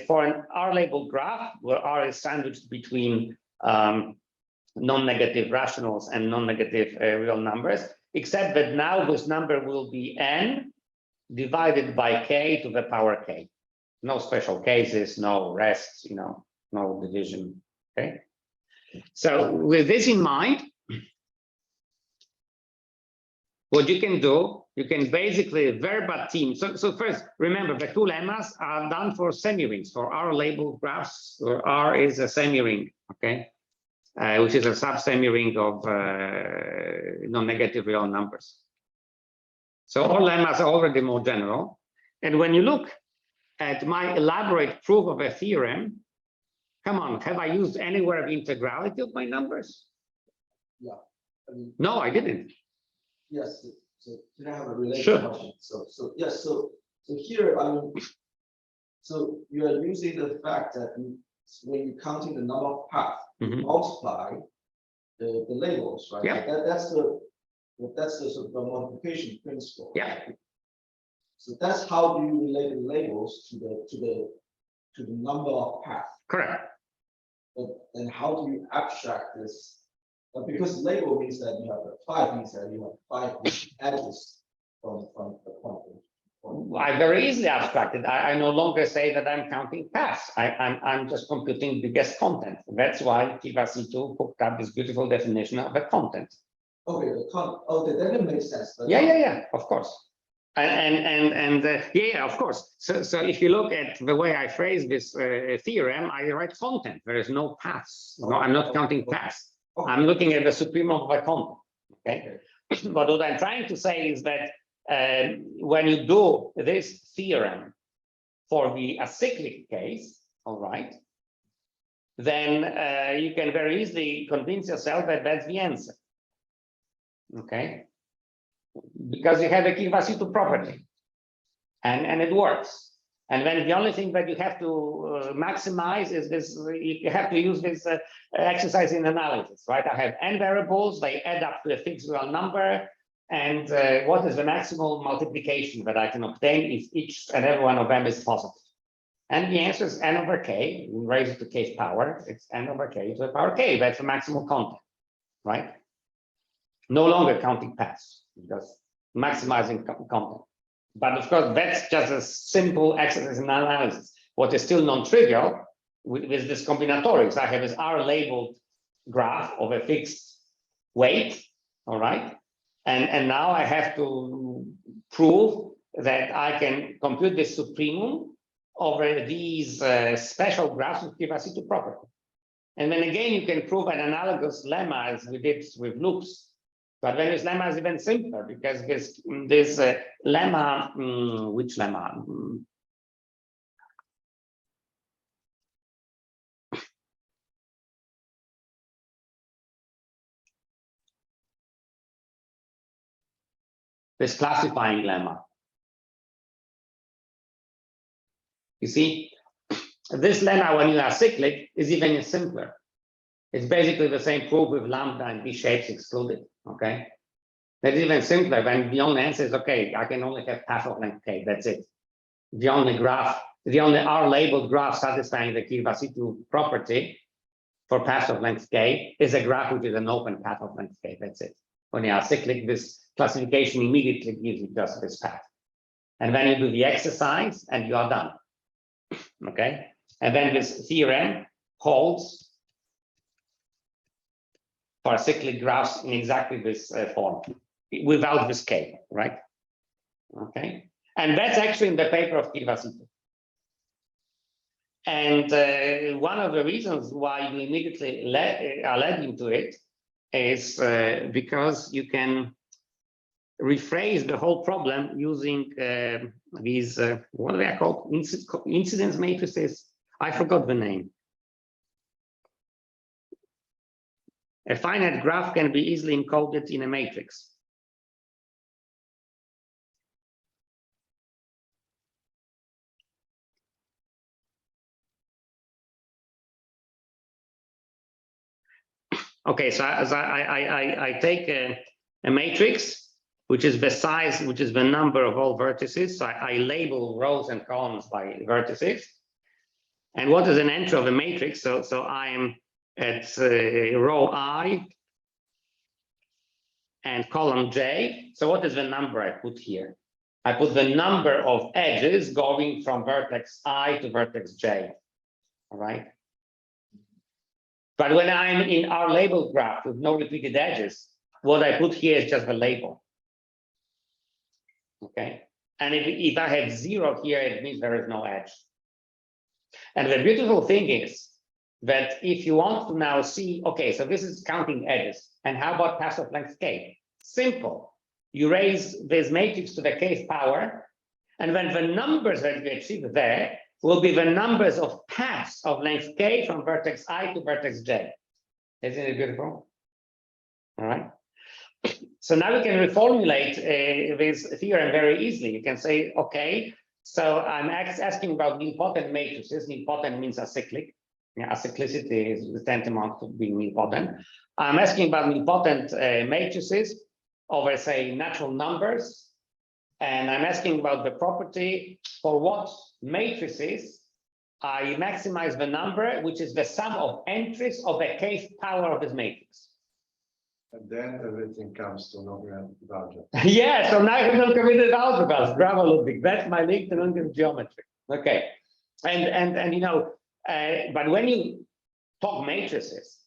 for an R-labeled graph, where R is sandwiched between non-negative rationals and non-negative real numbers, except that now this number will be n divided by k to the power k. No special cases, no rests, you know, no division, okay? So with this in mind, what you can do, you can basically verbatim. So first, remember the two lemmas are done for semi-rings, for R-labeled graphs, where R is a semi-ring, okay? Which is a sub-semi-ring of non-negative real numbers. So all lemmas are already more general. And when you look at my elaborate proof of a theorem, come on, have I used anywhere the integrality of my numbers? Yeah. I mean, no, I didn't. Yes. So can I have a related Sure. question? So yes. So here, I mean, so you are using the fact that when you're counting the number of paths, you multiply the labels, right? Yeah. That's the sort of the multiplication principle. Yeah. So that's how do you relate the labels to the number of paths. Correct. But then how do you abstract this? Because label means that you have 5 means that you have 5 edges from the point. I very easily abstracted. I no longer say that I'm counting paths. I'm just computing biggest content. That's why Kiribati cooked up this beautiful definition of the content. Okay, okay, that didn't make sense. But Yeah, of course. Yeah, of course. So if you look at the way I phrase this theorem, I write content. There is no paths. No, I'm not counting paths. I'm looking at the supremum of the content. Okay. But what I'm trying to say is that when you do this theorem for the acyclic case, all right, then you can very easily convince yourself that that's the answer. Okay. Because you have a Kiribati property, and it works. And then the only thing that you have to maximize is this. You have to use this exercise in analysis, right? I have n variables; they add up to a fixed real number. And what is the maximal multiplication that I can obtain if each and every one of them is positive? And the answer is n over k. We raise it to kth power. It's n over k to the power k. That's the maximal content, right? no longer counting paths, because maximizing content. But of course, that's just a simple exercise in analysis. What is still non-trivial with this combinatorics, I have this R labeled graph of a fixed weight, all right? And now I have to prove that I can compute the supremum over these special graphs with Kawasaki property. And then again, you can prove an analogous lemma as we did with loops. But then this lemma is even simpler because this lemma, which lemma? This classifying lemma. You see, this lemma, when you are cyclic, is even simpler. It's basically the same proof with lambda and B shapes excluded, okay? That's even simpler when the only answer is, okay, I can only have path of length k, that's it. The only R-labeled graph satisfying the Kawasaki property for path of length k is a graph which is an open path of length k, that's it. When you are cyclic, this classification immediately gives you just this path. And then you do the exercise and you are done, okay? And then this theorem holds for cyclic graphs in exactly this form, without this k, right? Okay, and that's actually in the paper of Kawasaki. And one of the reasons why you immediately are led into it is because you can rephrase the whole problem using these, what are they called? Incidence matrices? I forgot the name. A finite graph can be easily encoded in a matrix. Okay, so I take a matrix, which is the size, which is the number of all vertices. So I label rows and columns by vertices. And what is an entry of a matrix? So I'm at row I and column J. So what is the number I put here? I put the number of edges going from vertex I to vertex J, all right? But when I'm in our label graph with no repeated edges, what I put here is just the label, okay? And if I have 0 here, it means there is no edge. And the beautiful thing is that if you want to now see, okay, so this is counting edges, and how about path of length k? Simple. You raise this matrix to the kth power, and then the numbers that you achieve there will be the numbers of paths of length k from vertex I to vertex j. Isn't it beautiful? All right. So now we can reformulate this theorem very easily. You can say, okay, so I'm asking about nilpotent matrices. Nilpotent means acyclic. Yeah, acyclicity is tantamount to being nilpotent. I'm asking about nilpotent matrices over, say, natural numbers. And I'm asking about the property for what matrices I maximize the number, which is the sum of entries of the kth power of this matrix. And then everything comes to non-commutative algebra. Yeah, so now I have non-commutative algebra. Bravo, Ludwig. That's my link to non-commutative geometry. Okay, and you know, but when you talk matrices,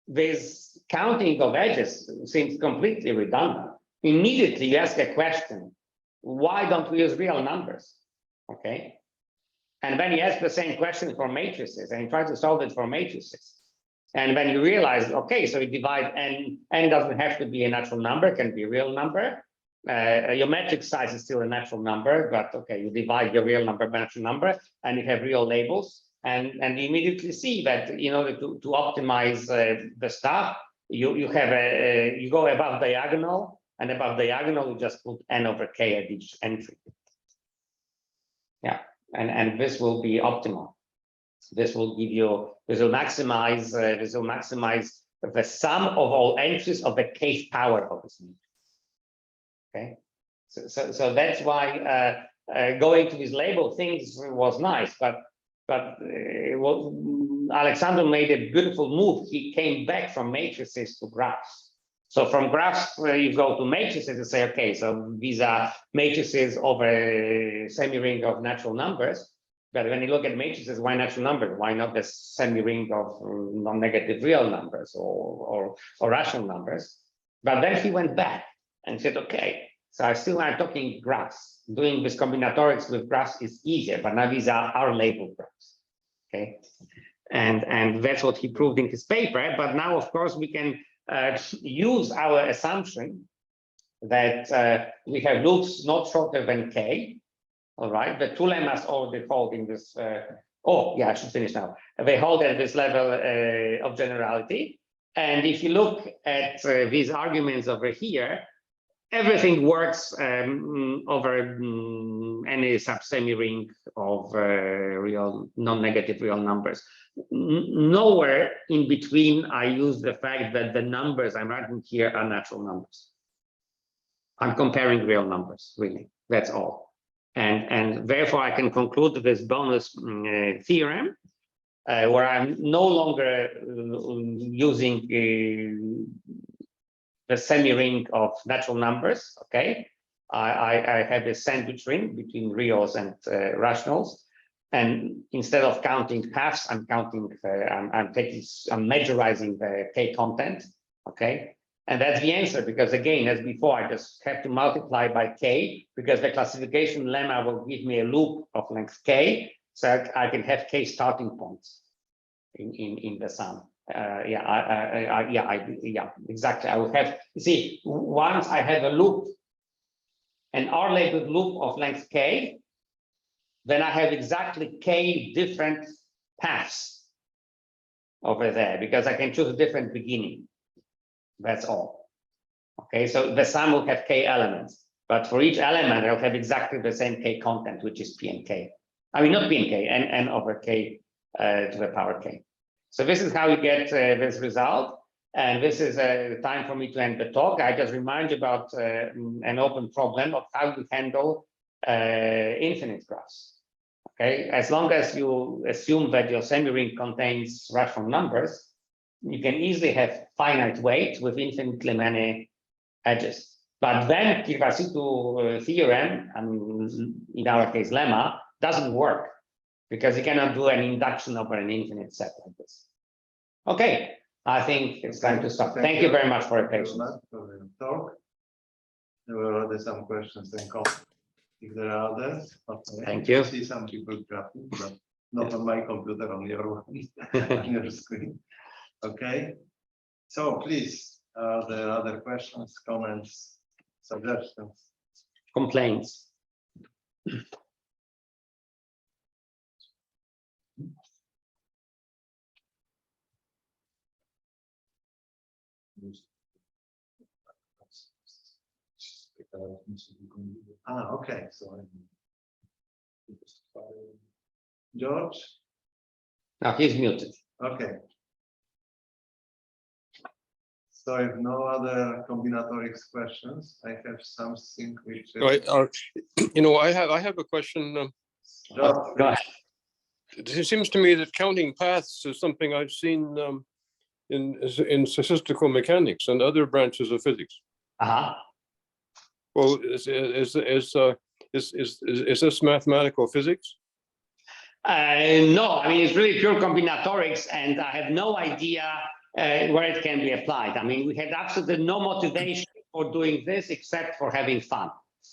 this counting of edges seems completely redundant. Immediately you ask a question: why don't we use real numbers? Okay, and then you ask the same question for matrices, and you try to solve it for matrices. And then you realize, okay, so you divide n doesn't have to be a natural number, it can be a real number. Your metric size is still a natural number, but okay, you divide your real number by natural number, and you have real labels. And you immediately see that in order to optimize the stuff, you go above diagonal, and above diagonal you just put n over k at each entry. Yeah, and this will be optimal. This will give you, this will maximize the sum of all entries of the kth power of this matrix. Okay, so that's why going to these label things was nice, but Alexander made a beautiful move. He came back from matrices to graphs. So from graphs, where you go to matrices and say, okay, so these are matrices over a semi-ring of natural numbers. But when you look at matrices, why natural numbers? Why not the semi-ring of non-negative real numbers or rational numbers? But then he went back and said, okay, so I still am talking graphs. Doing this combinatorics with graphs is easier, but now these are our labeled graphs. Okay, and that's what he proved in his paper. But now, of course, we can use our assumption that we have loops not shorter than k. All right, the two lemmas already hold in this. Oh, yeah, I should finish now. They hold at this level of generality. And if you look at these arguments over here, everything works over any subsemi ring of real non-negative real numbers. Nowhere in between I use the fact that the numbers I'm writing here are natural numbers. I'm comparing real numbers, really, that's all. And therefore I can conclude this bonus theorem where I'm no longer using the semi-ring of natural numbers, okay? I have a sandwich ring between reals and rationals. And instead of counting halves, I'm counting, I'm majorizing the k content, okay? And that's the answer, because again, as before, I just have to multiply by k, because the classification lemma will give me a loop of length k, so I can have k starting points in the sum. Yeah, exactly. I will have, you see, once I have a loop, an R-labeled loop of length k, then I have exactly k different paths over there, because I can choose a different beginning. That's all. Okay, so the sum will have k elements, but for each element, I'll have exactly the same k content, which is p and k. I mean, not p and k, n over k to the power k. So this is how you get this result. And this is time for me to end the talk. I just remind you about an open problem of how you handle infinite graphs. Okay, as long as you assume that your semi-ring contains rational numbers, you can easily have finite weight with infinitely many edges. But then Kirvasitu theorem, and in our case lemma, doesn't work, because you cannot do an induction over an infinite set like this. Okay, I think it's time to stop. Thank you very much for your patience. For the talk. There were already some questions and comments. If there are others, okay. Thank you. I see some people graphing, but not on my computer, on your one, on your screen. Okay, so please, are there other questions, comments, suggestions? Complaints. Okay, so George? Now he's muted. Okay. So if no other combinatorics questions, I have something which is... I have a question. George, Go ahead. It seems to me that counting paths is something I've seen in statistical mechanics and other branches of physics. Well, is this mathematical physics? No, I mean, it's really pure combinatorics, and I have no idea where it can be applied. I mean, we had absolutely no motivation for doing this except for having fun.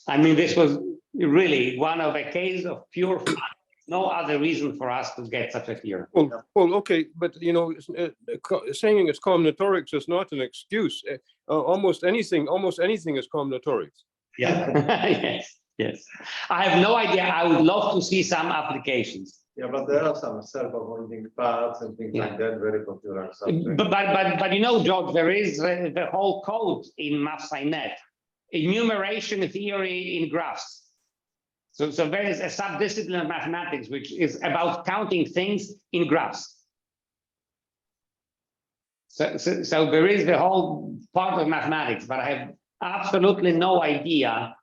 I mean, this was really one of a case of pure fun. No other reason for us to get such a theorem. Well, okay, but saying it's combinatorics is not an excuse. Almost anything is combinatorics. Yeah. Yes. I have no idea. I would love to see some applications. yeah, but there are some self-avoiding paths and things like that, very popular subject. But you know, George, there is the whole code in MathSciNet, enumeration theory in graphs. So there is a subdiscipline of mathematics which is about counting things in graphs. So there is the whole part of mathematics, but I have absolutely no idea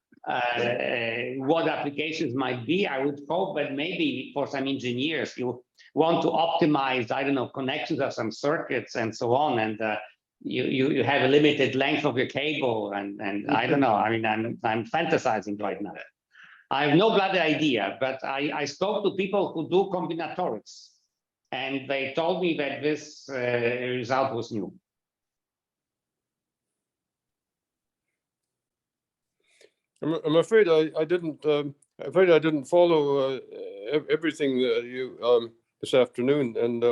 what applications might be. I would hope that maybe for some engineers you want to optimize, I don't know, connections of some circuits and so on, and you have a limited length of your cable, and I don't know. I mean, I'm fantasizing right now. I have no bloody idea, but I spoke to people who do combinatorics, and they told me that this result was new. I'm afraid I didn't. Afraid I didn't follow everything you this afternoon, and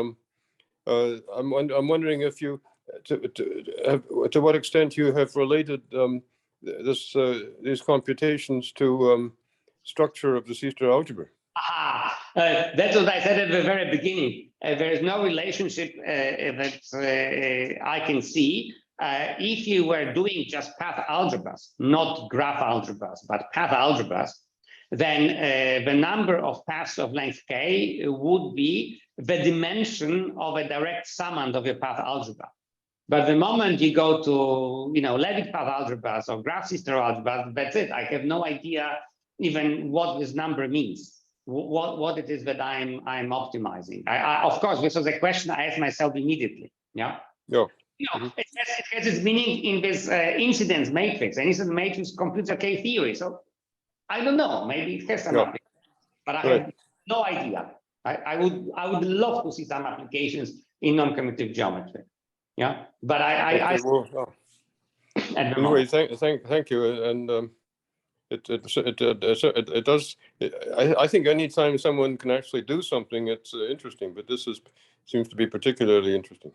I'm wondering if you, to what extent you have related these computations to structure of the C-star algebra. That's what I said at the very beginning. There is no relationship that I can see. If you were doing just path algebras, not graph algebras, but path algebras, then the number of paths of length k would be the dimension of a direct summand of your path algebra. But the moment you go to, Levitt path algebras or graph sister algebras, that's it. I have no idea even what this number means, what it is that I'm optimizing. Of course, this was a question I asked myself immediately. Yeah. Yeah. It has its meaning in this incidence matrix, and incidence matrix computes a K theory. So I don't know. Maybe it has some application, but I have no idea. I would love to see some applications in non-commutative geometry. Yeah, but anyway, thank you, and it does. I think anytime someone can actually do something, it's interesting. But this seems to be particularly interesting.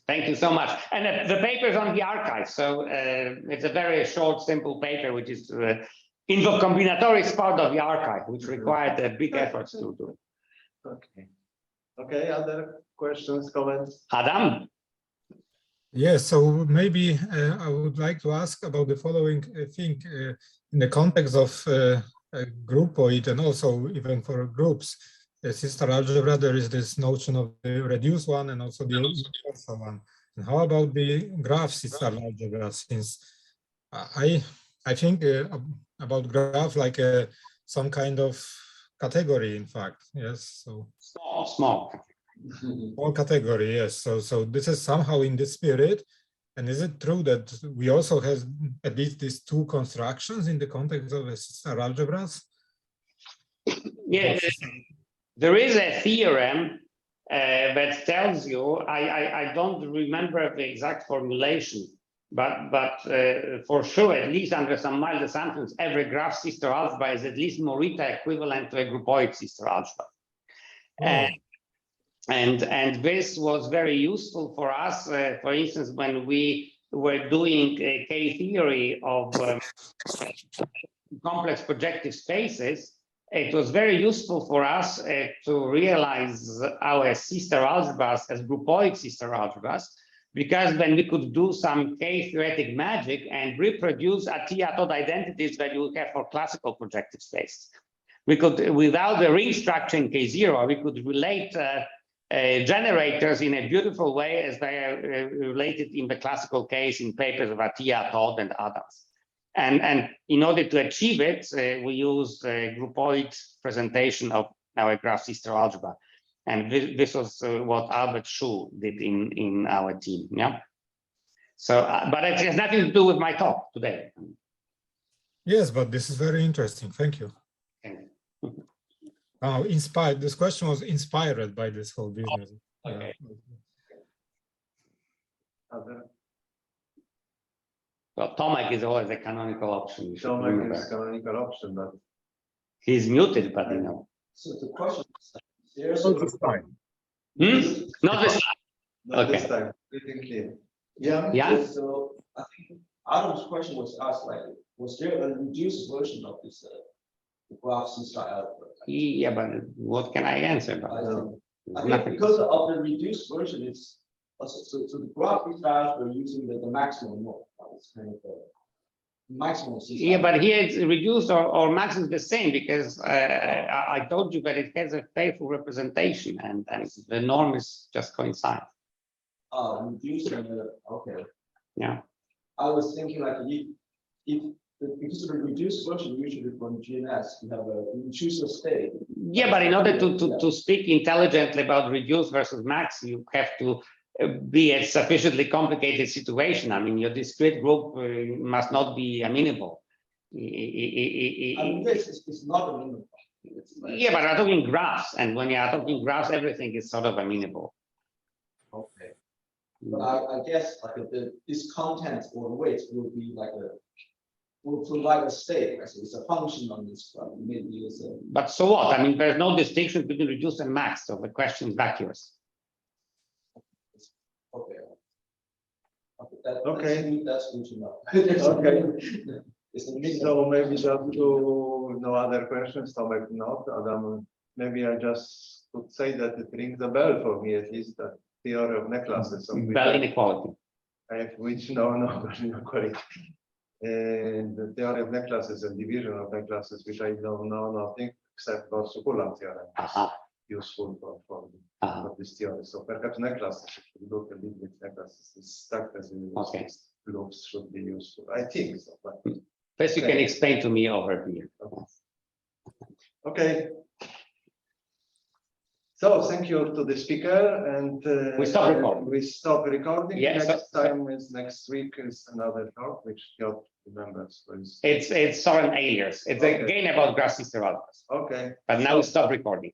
Thank you so much. And the paper is on the archive, so it's a very short, simple paper, which is in the combinatorics part of the archive, which required big efforts to do. Okay. Other questions, comments? Adam? Yes, so maybe I would like to ask about the following thing in the context of groupoid and also even for groups. C-star algebra, there is this notion of the reduced one and also the universal one. And how about the graph C-star algebra? Since I think about graph like some kind of category, in fact. Yes, so small category. Yes, so this is somehow in the spirit. And is it true that we also have at least these two constructions in the context of C-star algebras? Yeah. There is a theorem that tells you, I don't remember the exact formulation, but for sure, at least under some mild assumptions, every graph C-star algebra is at least Morita equivalent to a groupoid C-star algebra. Oh. And this was very useful for us, for instance, when we were doing a K-theory of complex projective spaces. It was very useful for us to realize our C-star algebras as groupoid C-star algebras, because then we could do some K-theoretic magic and reproduce Atiyah-Todd identities that you would have for classical projective space. We could, without the ring structure in K0, we could relate generators in a beautiful way as they are related in the classical case in papers of Atiyah-Todd and others. And in order to achieve it, we used a groupoid presentation of our graph C-star algebra. And this was what Albert Schuh did in our team. Yeah. So, but it has nothing to do with my talk today. Yes, but this is very interesting. Thank you. Inspired. This question was inspired by this whole business. Okay. Well, Tomek is always a canonical option. Tomek is a canonical option, but he's muted, but So the question is, not this time. Not this time. not this time. Pretty clear. Yeah. Yeah. So I think Adam's question was asked, like, was there a reduced version of this graph C-star algebra? Yeah, but what can I answer about? I think because of the reduced version, it's so the graph C-star algebra using the maximum mode. It's kind of the maximum C-star. Yeah, but here it's reduced or maximum the same, because I told you that it has a faithful representation and the norm is just coincide. Reduced okay. Yeah. I was thinking like if because of the reduced version, usually from GNS, you choose a state. Yeah, but in order to speak intelligently about reduced versus max, you have to be a sufficiently complicated situation. I mean, your discrete group must not be amenable. This is not amenable. Yeah, but I'm talking graphs, and when you are talking graphs, everything is sort of amenable. Okay. But I guess like this content or weight will be like will provide a state. Right? So it's a function on this graph. Maybe it's a. But so what? I mean, there's no distinction between reduced and max, so the question is vacuous. Okay. Okay. That's good to know. Okay. It's a minimum. So maybe just to no other questions, Tomek, not Adam. Maybe I just could say that it rings a bell for me, at least the theory of necklaces. Bell inequality. Which no inequality. And the theory of necklaces and division of necklaces, which I don't know nothing except for Coulomb theorem. Useful for this theory. So perhaps necklaces, if you look a little bit necklaces, this structure loops should be useful. I think so. But first, you can explain to me over here. okay. So thank you to the speaker, and we stop recording. We stop recording. Yes, next time is next week is another talk, which Piotr remembers. It's Soren Ehlers. It's again about graph system algebras. Okay. But now we stop recording.